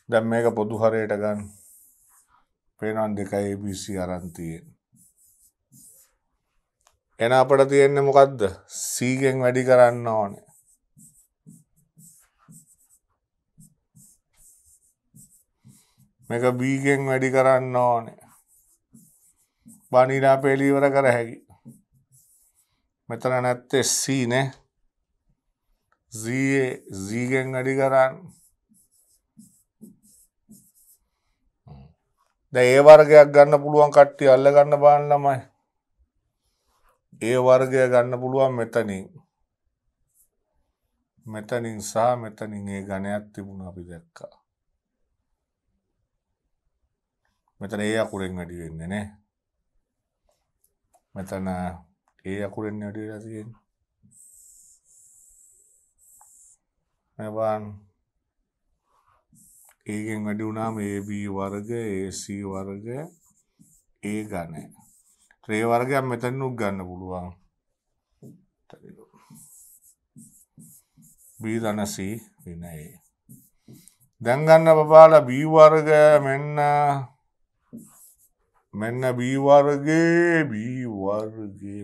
දැන් මේක පොදු හරයට ගන්න. පේනවා දෙකයි ABC අරන් තියෙන. එන අපිට තියෙන්නේ මොකද්ද? C ගෙන් වැඩි කරන්න ඕනේ. මේක B ගෙන් වැඩි කරන්න ඕනේ. බණීලා පෙළ ඉවර කර හැකි. මෙතන නැත්තේ C නේ. Z ගෙන් වැඩි කරන්න. දැන් ඒ වර්ගයක් ගන්න පුළුවන් කට්ටිය අල්ල ගන්න බාන ළමයි. ඒ වර්ගය ගන්න පුළුවන් මෙතනින්. මෙතනින් සහ මෙතනින් ඒ ගණයක් තිබුණා අපි දැක්කා. මෙතන ඒ අකුරෙන් වැඩි වෙන්නේ නේ. මෙතන ඒ අකුරෙන් වැඩි වෙලා තියෙන්නේ. මේ බලන්න. ඒගෙන් වැඩි වුණාම AB වර්ග, AC වර්ග, ඒ ගණය. ඒ වර්ගයක් මෙතනින් උත් ගන්න පුළුවන්. B ධන C වෙන A. දැන් ගන්න බබාලා B වර්ග මෙන්න B වර්ගේ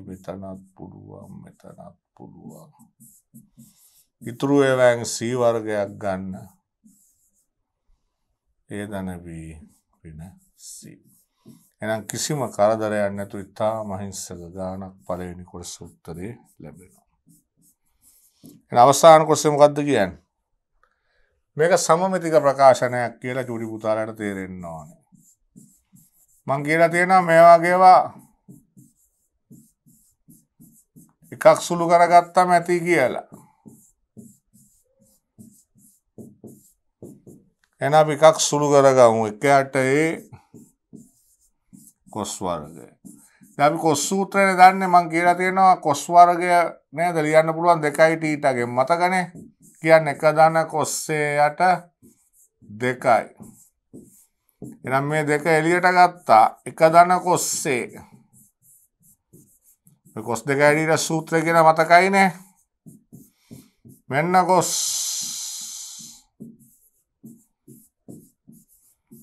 මෙතනත් පුළුවන්. ඉතුරු ඒවායින් C වර්ගයක් ගන්න. ඒ ධන B වෙන C. එහෙනම් කිසිම කරදරයක් නැතුව ඉතාම අහිංසක ගානක් පළවෙනි කොටස උත්තරේ ලැබෙනවා. එහෙනම් අවසාන කොටස මොකද්ද කියන්නේ? මේක සමමිතික ප්‍රකාශනයක් කියලා චූටි පුතාලට තේරෙන්න ඕනේ. මං කියලා තියෙනවා මේ වගේ ඒවා එකක් සුළු කරගත්තම ඇති කියලා. එහෙනම් අපි එකක් සුළු කරගමු. එකයට ඒ කොස් වර්ගය. දැන් අපි කොස් සූත්‍රය දන්නේ මං කියලා තියෙනවා කොස් වර්ගය නේද ලියන්න පුළුවන් 2t ගෙන් මතකනේ. කියන්නේ 1 ධන කොස්සේ යට 2යි. එහෙනම් මේ දෙක එළියට ගත්තා 1 ධන කොස්සේ. මේ කොස් දෙක ඇඩියට සූත්‍රය කියන මතකයිනේ. මෙන්න කොස්.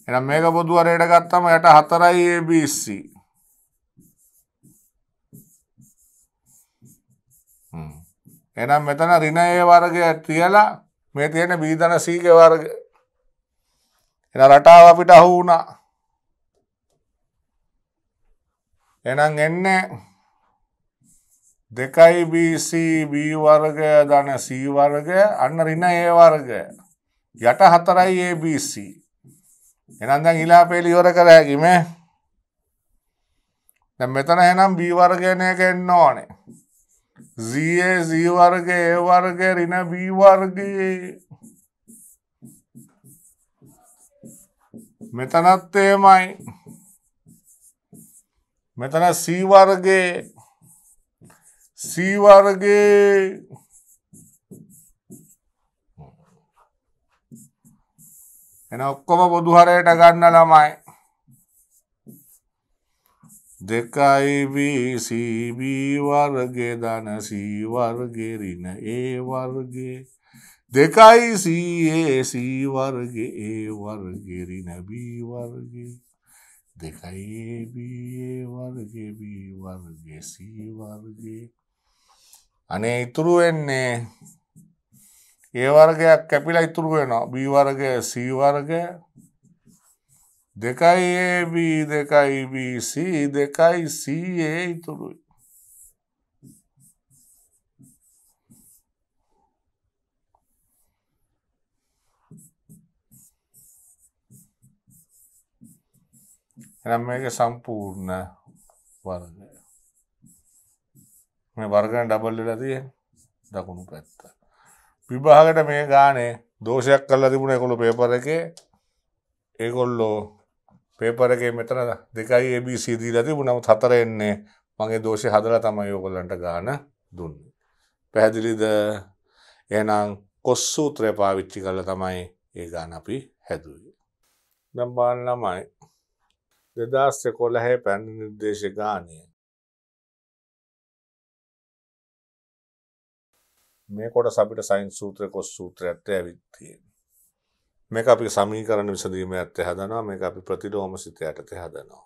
එහෙනම් මේක පොදු හරයට ගත්තම යට 4යි ABC. එහෙනම් මෙතන ඍණ A වර්ගය තියලා මේ තියෙන B ධන C ගේ වර්ගය. එහෙනම් රටාව අපිට අහු වුණා. එහෙනම් එන්නේ 2යි BC B වර්ගය ධන C වර්ගය අන්න ඍණ A වර්ගය. යට 4යි ABC. එහෙනම් දැන් ඉලාපේල ඉවර කර හැකි මේ. දැන් මෙතන එහෙනම් B වර්ගයන එක එන්න ඕනේ. Z වර්ගය A වර්ගය ඍණ B වර්ගය. මෙතනත් එහෙමයි. මෙතන C වර්ගේ එන ඔක්කොම පොදු හරයට ගන්න ළමයි. 2BCB වර්ගේ ධන C වර්ගේ ඍණ A වර්ගේ 2CAC වර්ගේ A වර්ගේ ඍණ B වර්ගේ 2ABA වර්ගේ B වර්ගේ C වර්ගේ අනේ ඉතුරු වෙන්නේ A වර්ගයක් කැපිලා ඉතුරු වෙනවා B වර්ගය C වර්ගය 2AB 2BC 2CA ඉතුරුයි. එහෙනම් මේක සම්පූර්ණ වර්ගය. මේ වර්ගන ඩබල් වෙලා තියෙන්නේ දකුණු පැත්ත. විභාගයට මේ ගානේ දෝෂයක් කරලා තිබුණා ඒගොල්ලෝ පේපර් එකේ. ඒගොල්ලෝ පේපර් එකේ මෙතන 2යි ABC දීලා තිබුණා. නමුත් 4 එන්නේ මගේ දෝෂේ හදලා තමයි ඕගොල්ලන්ට ගාන දුන්නේ. පැහැදිලිද? එහෙනම් කොස් සූත්‍රය පාවිච්චි කරලා තමයි ඒ ගාන අපි හැදුවේ. දැන් බලන්න ළමයි 2011 පැන නිර්දේශ ගානේ මේ කොටස අපිට සයින් සූත්‍රය කොස් සූත්‍රයත් ඇවිත් තියෙනවා. මේක අපි සමීකරණ විසඳීම යටතේ හදනවා. මේක අපි ප්‍රතිලෝම සිත යටතේ හදනවා.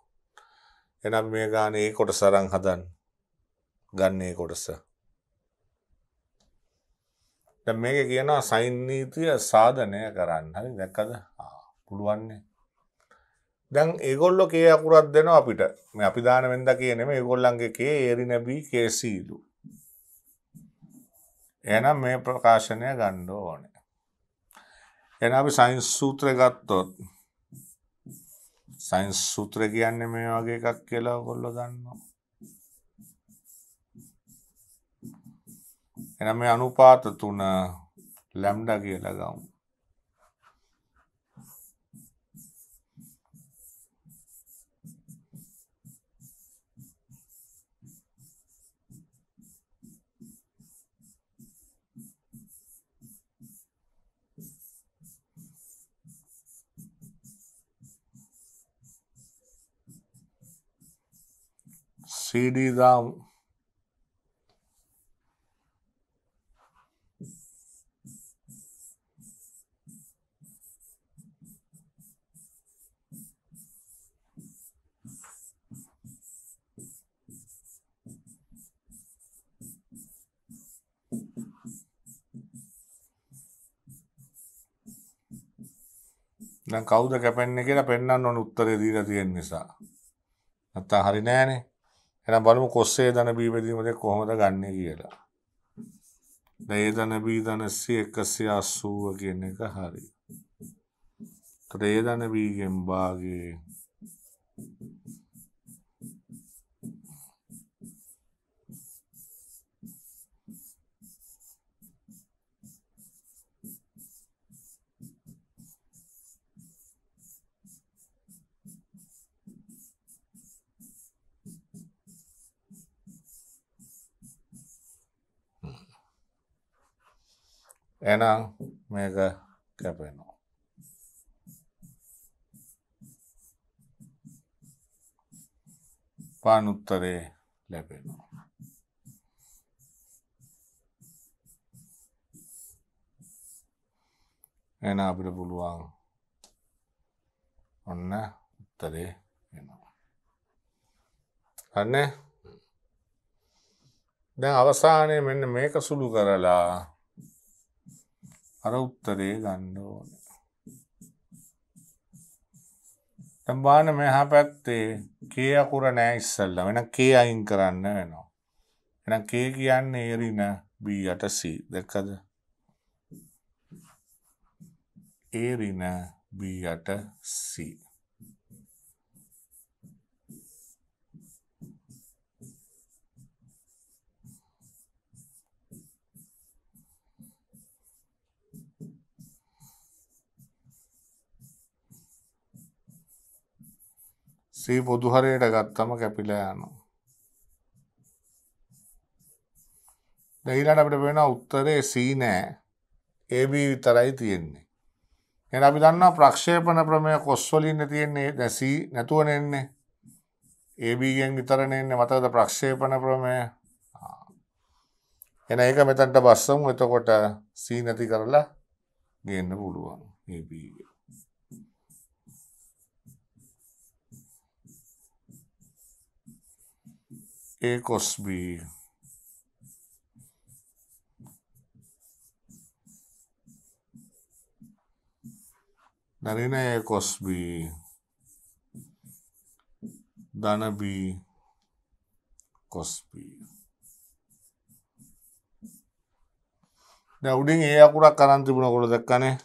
එහෙනම් මේ ගානේ ඒ කොටස අරන් හදන්න. ගන්න ඒ කොටස. දැන් මේකේ කියනවා සයින් නීතිය සාධනය කරන්න. හරි දැක්කද? පුළුවන්නේ. දැන් ඒගොල්ලෝ K අකුරක් දෙනවා අපිට. මේ අපි දාන වෙනදා K නෙමෙයි ඒගොල්ලන්ගේ K එරින B KC ලු. එහෙනම් මේ ප්‍රකාශනය ගන්න ඕනේ. එහෙනම් අපි සයින්ස් සූත්‍රය ගත්තොත් සයින්ස් සූත්‍රය කියන්නේ මේ වගේ එකක් කියලා ඔයගොල්ලෝ දන්නවා. එහෙනම් මේ අනුපාත තුන ලැම්ඩා කියලා ගමු. CD දාමු. දැන් කවුද කැපෙන්නේ කියලා පෙන්වන්න ඕන උත්තරේ දීලා තියෙන නිසා. නැත්තම් හරි නෑනේ. එහෙනම් බලමු කොස්සේ ධන B බෙදීම දෙක කොහොමද ගන්නෙ කියලා. දැන් A ධන B ධන C 180 කියන එක හරි. ඒකට A ධන B ගෙන් භාගේ එහෙනම් මේක කැපෙනවා. පාන උත්තරේ ලැබෙනවා. එහෙනම් අපිට පුළුවන් ඔන්න උත්තරේ එනවා. හරිනේ? දැන් අවසානයේ මෙන්න මේක සුළු කරලා අර උත්තරේ ගන්න ඕනේ. දැන් බලන්න මෙහා පැත්තේ K අකුර නෑ ඉස්සල්ලා. එහෙනම් K අයින් කරන්න වෙනවා. එහෙනම් K කියන්නේ එරින B යට C. දැක්කද? එරින B යට C. C පොදු හරයට ගත්තම කැපිලා යනවා. දැන් ඊළඟට අපිට වෙනවා උත්තරේ C නෑ. AB විතරයි තියෙන්නේ. එහෙනම් අපි දන්නවා ප්‍රක්ෂේපණ ප්‍රමේය කොස් වලින් තියෙන්නේ දැන් C නැතුවනේ එන්නේ. AB ගෙන් විතරනේ එන්නේ. මතකද ප්‍රක්ෂේපණ ප්‍රමේය? එහෙනම් ඒක මෙතනට බස්සමු. එතකොට C නැති කරලා ගේන්න පුළුවන්. AB ගේ. A cos B ධන A cos B ධන B cos B. දැන් උඩින් A අකුරක් අරන් තිබුණකොට දැක්කනේ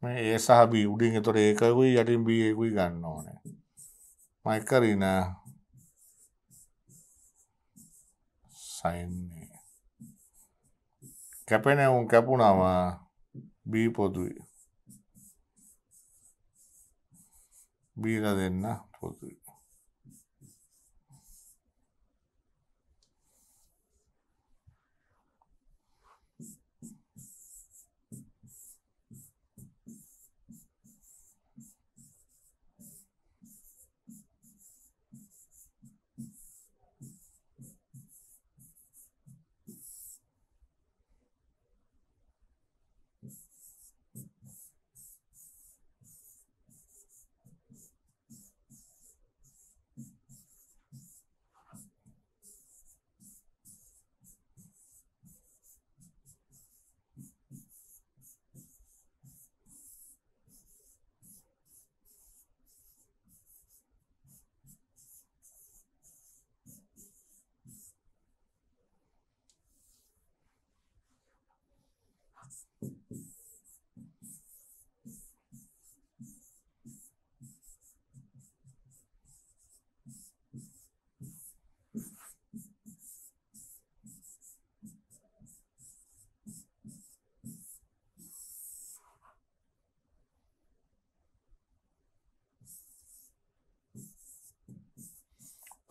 මේ A සහ B උඩින් එතකොට ඒකකුයි යටින් B එකකුයි ගන්න ඕනේ. මම කරින sin A කැපෙන උන් කැපුණම B පොදුයි. B ලා දෙන්න පොදුයි.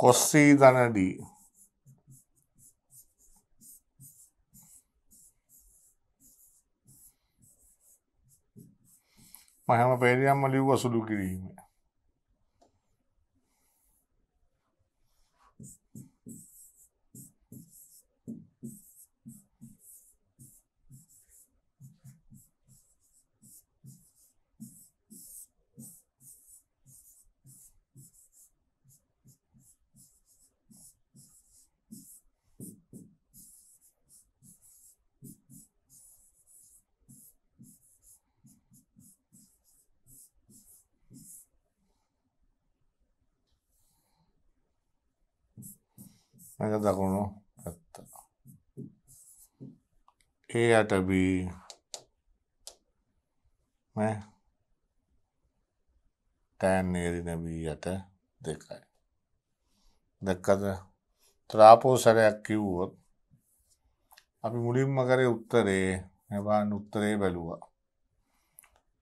cos C ධන D මම හැම පේලියක්ම ලිව්වා සුළු කිරීම. මේක දකුණු පැත්ත. A යට B නේ tan A රින B යට 2යි. දැක්කද? ත්‍රාපෝ සරයක් කිව්වොත් අපි මුලින්ම කරේ උත්තරේ බලන්න උත්තරේ බැලුවා.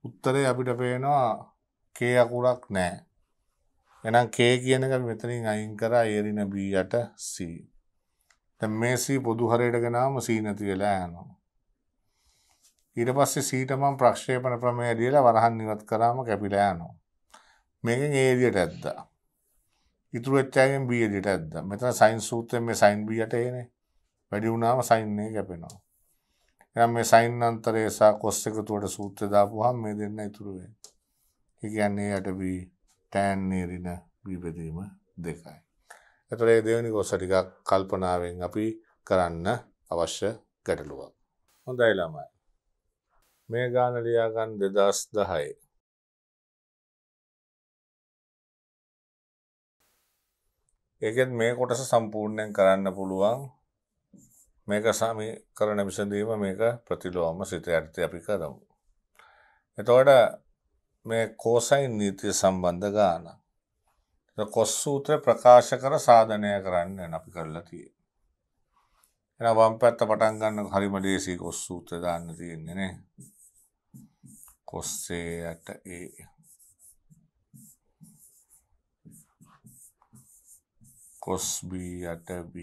උත්තරේ අපිට පේනවා K අකුරක් නැහැ. එහෙනම් K කියන එක අපි මෙතනින් අයින් කරා A රින B යට C. දැන් මේ C පොදු හරයට ගෙනාම C නැති වෙලා යනවා. ඊට පස්සේ C ට මම ප්‍රක්ෂේපණ ප්‍රමේය දීලා වරහන් ඉවත් කරාම කැපිලා යනවා. මේකෙන් A එළියට ඇද්දා. ඉතුරු වෙච්ච එකෙන් B එළියට ඇද්දා. මෙතන sin සූත්‍රයෙන් මේ sin B යට එන්නේ. වැඩි වුණාම sin එක කැපෙනවා. එහෙනම් මේ sin අන්තරය සහ cos එකතුවට සූත්‍රය දාපුවාම මේ දෙන්න ඉතුරු වෙන්නේ. ඒ කියන්නේ A යට B tan A රින B බෙදීම 2යි. එතකොට මේ දෙවෙනි කොටස ටිකක් කල්පනාවෙන් අපි කරන්න අවශ්‍ය ගැටලුවක්. හොඳයි ළමයි. මේ ගාන ලියා ගන්න 2010. ඒකෙත් මේ කොටස සම්පූර්ණයෙන් කරන්න පුළුවන්. මේක සමීකරණ විසඳීම මේක ප්‍රතිලෝම සිත යටතේ අපි කරමු. එතකොට මේ cosine නීතිය සම්බන්ධ ගාන. cos සූත්‍රය ප්‍රකාශ කර සාධනය කරන්න අපි කරලා තියෙන්නේ. එහෙනම් වම් පැත්ත පටන් ගන්න හරිම ලේසි cos සූත්‍රය දාන්න තියෙන්නේ නේ. cos A යට A cos b යට b.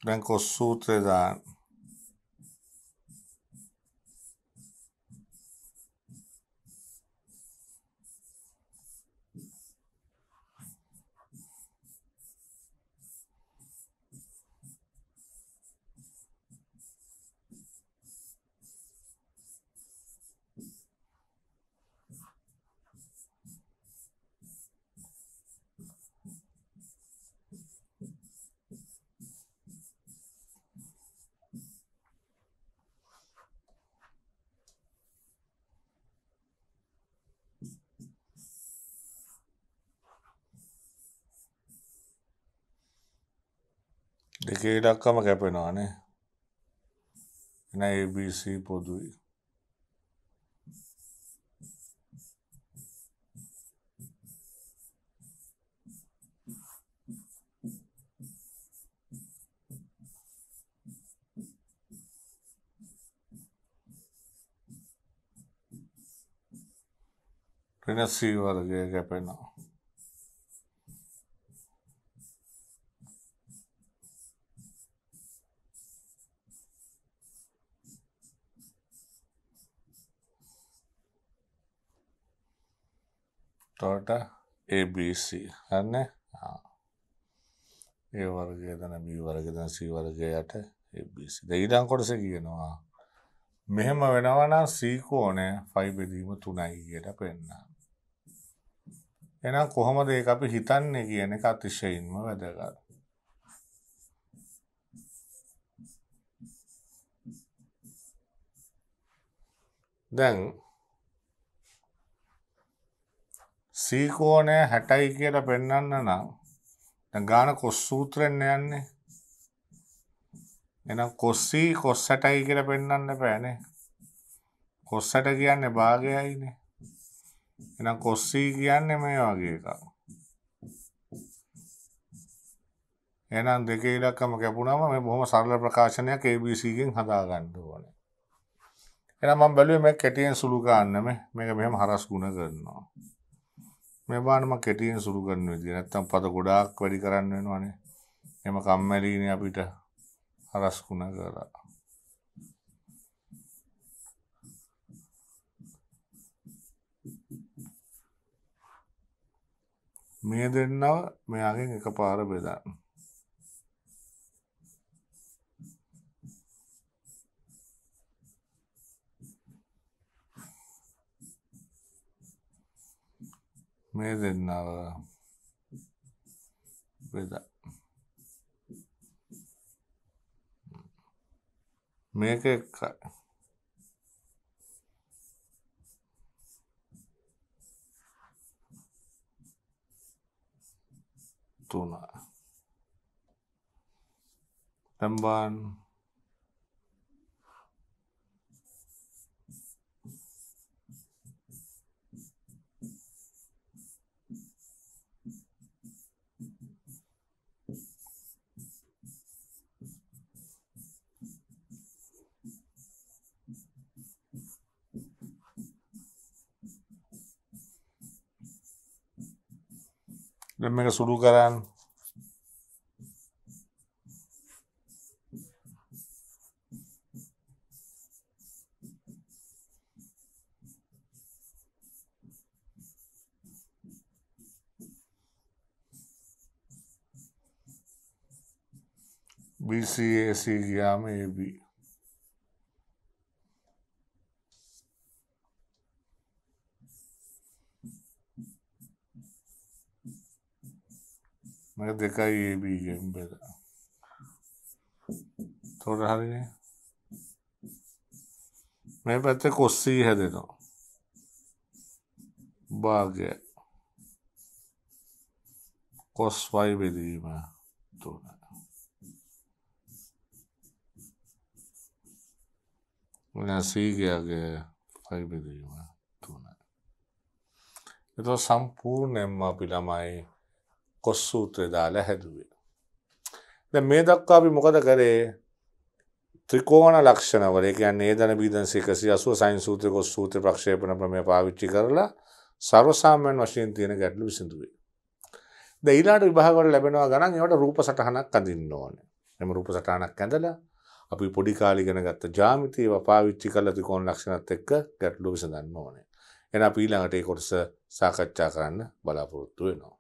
දැන් cos සූත්‍රය දාන්න. දෙකේ ඉලක්කම කැපෙනවානේ. එහෙනම් ABC පොදුයි. ඍණ C වර්ගය කැපෙනවා. එතකොට ABC හරිනේ. A වර්ගය දන B වර්ගය දන C වර්ගය යට ABC. දැන් ඊළඟ කොටස කියනවා මෙහෙම වෙනවා නම් C කෝණය ෆයි බෙදීම 3යි කියලා පෙන්නනවා. එහෙනම් කොහොමද ඒක අපි හිතන්නේ කියන එක අතිශයින්ම වැදගත්. දැන් C කෝණය 60යි කියලා පෙන්වන්න නම් දැන් ගාන cos සූත්‍රයෙන් යන්නේ. එහෙනම් cos C cos 60යි කියලා පෙන්වන්න බෑනේ. cos 60 කියන්නේ භාගයයිනේ. එහෙනම් cos C කියන්නේ මේ වගේ එකක්. එහෙනම් දෙකේ ඉලක්කම කැපුණාම මේ බොහොම සරල ප්‍රකාශනයක් ABC ගෙන් හදා ගන්න ඕනේ. එහෙනම් මම බැලුවේ මේක කෙටියෙන් සුළු ගන්න මේක මෙහෙම හරස් ගුණ කරනවා. මේ බාන මම කෙටියෙන් සුළු කරන විදිය. නැත්තම් පද ගොඩාක් වැඩි කරන්න වෙනවනේ. එහෙම කම්මැලිනේ අපිට හරස් ගුණ කරලා. මේ දෙන්නව මෙයාගෙන් එකපාර බෙදන්න. මේ දෙන්නව බෙදා. මේක එකයි. තුන. තම්බන් දැන් මේක සුළු කරන්න. BC AC ගියාම AB. මේක දෙකයි AB ගෙන් බෙදා. තොර හරිනේ. මේ පැත්තේ cos C හැදෙනවා. භාගය cos y බෙදීම 3. සීගයාගේ පයිබිදීම තුන. එත සම්පූර්ණයෙන්ම අපි ළමයි කොස් සූත්‍රය දාලා හැදුවේ. දැන් මේ දක්වා අපි මොකද කරේ? ත්‍රිකෝණ ලක්ෂණවල ඒ කියන්නේ නේදන බීදන 180 සයින් සූත්‍ර කොස් සූත්‍ර ප්‍රක්ෂේපණ ප්‍රමේය පාවිච්චි කරලා සර්වසාමාන්‍ය වශයෙන් තියෙන ගැටලු විසඳුවේ. දැන් ඊළාට විභාග වල ලැබෙනවා ගණන් ඒවට රූප සටහනක් අඳින්න ඕනේ. එම රූප සටහනක් ඇඳලා අපි පොඩි කාලේ ඉගෙන ගත්ත ජ්‍යාමිතිය ඒවා පාවිච්චි කරලා ත්‍රිකෝණ ලක්ෂණත් එක්ක ගැටලු විසඳන්න ඕනේ. එහෙනම් අපි ඊළඟට ඒ කොටස සාකච්ඡා කරන්න බලාපොරොත්තු වෙනවා.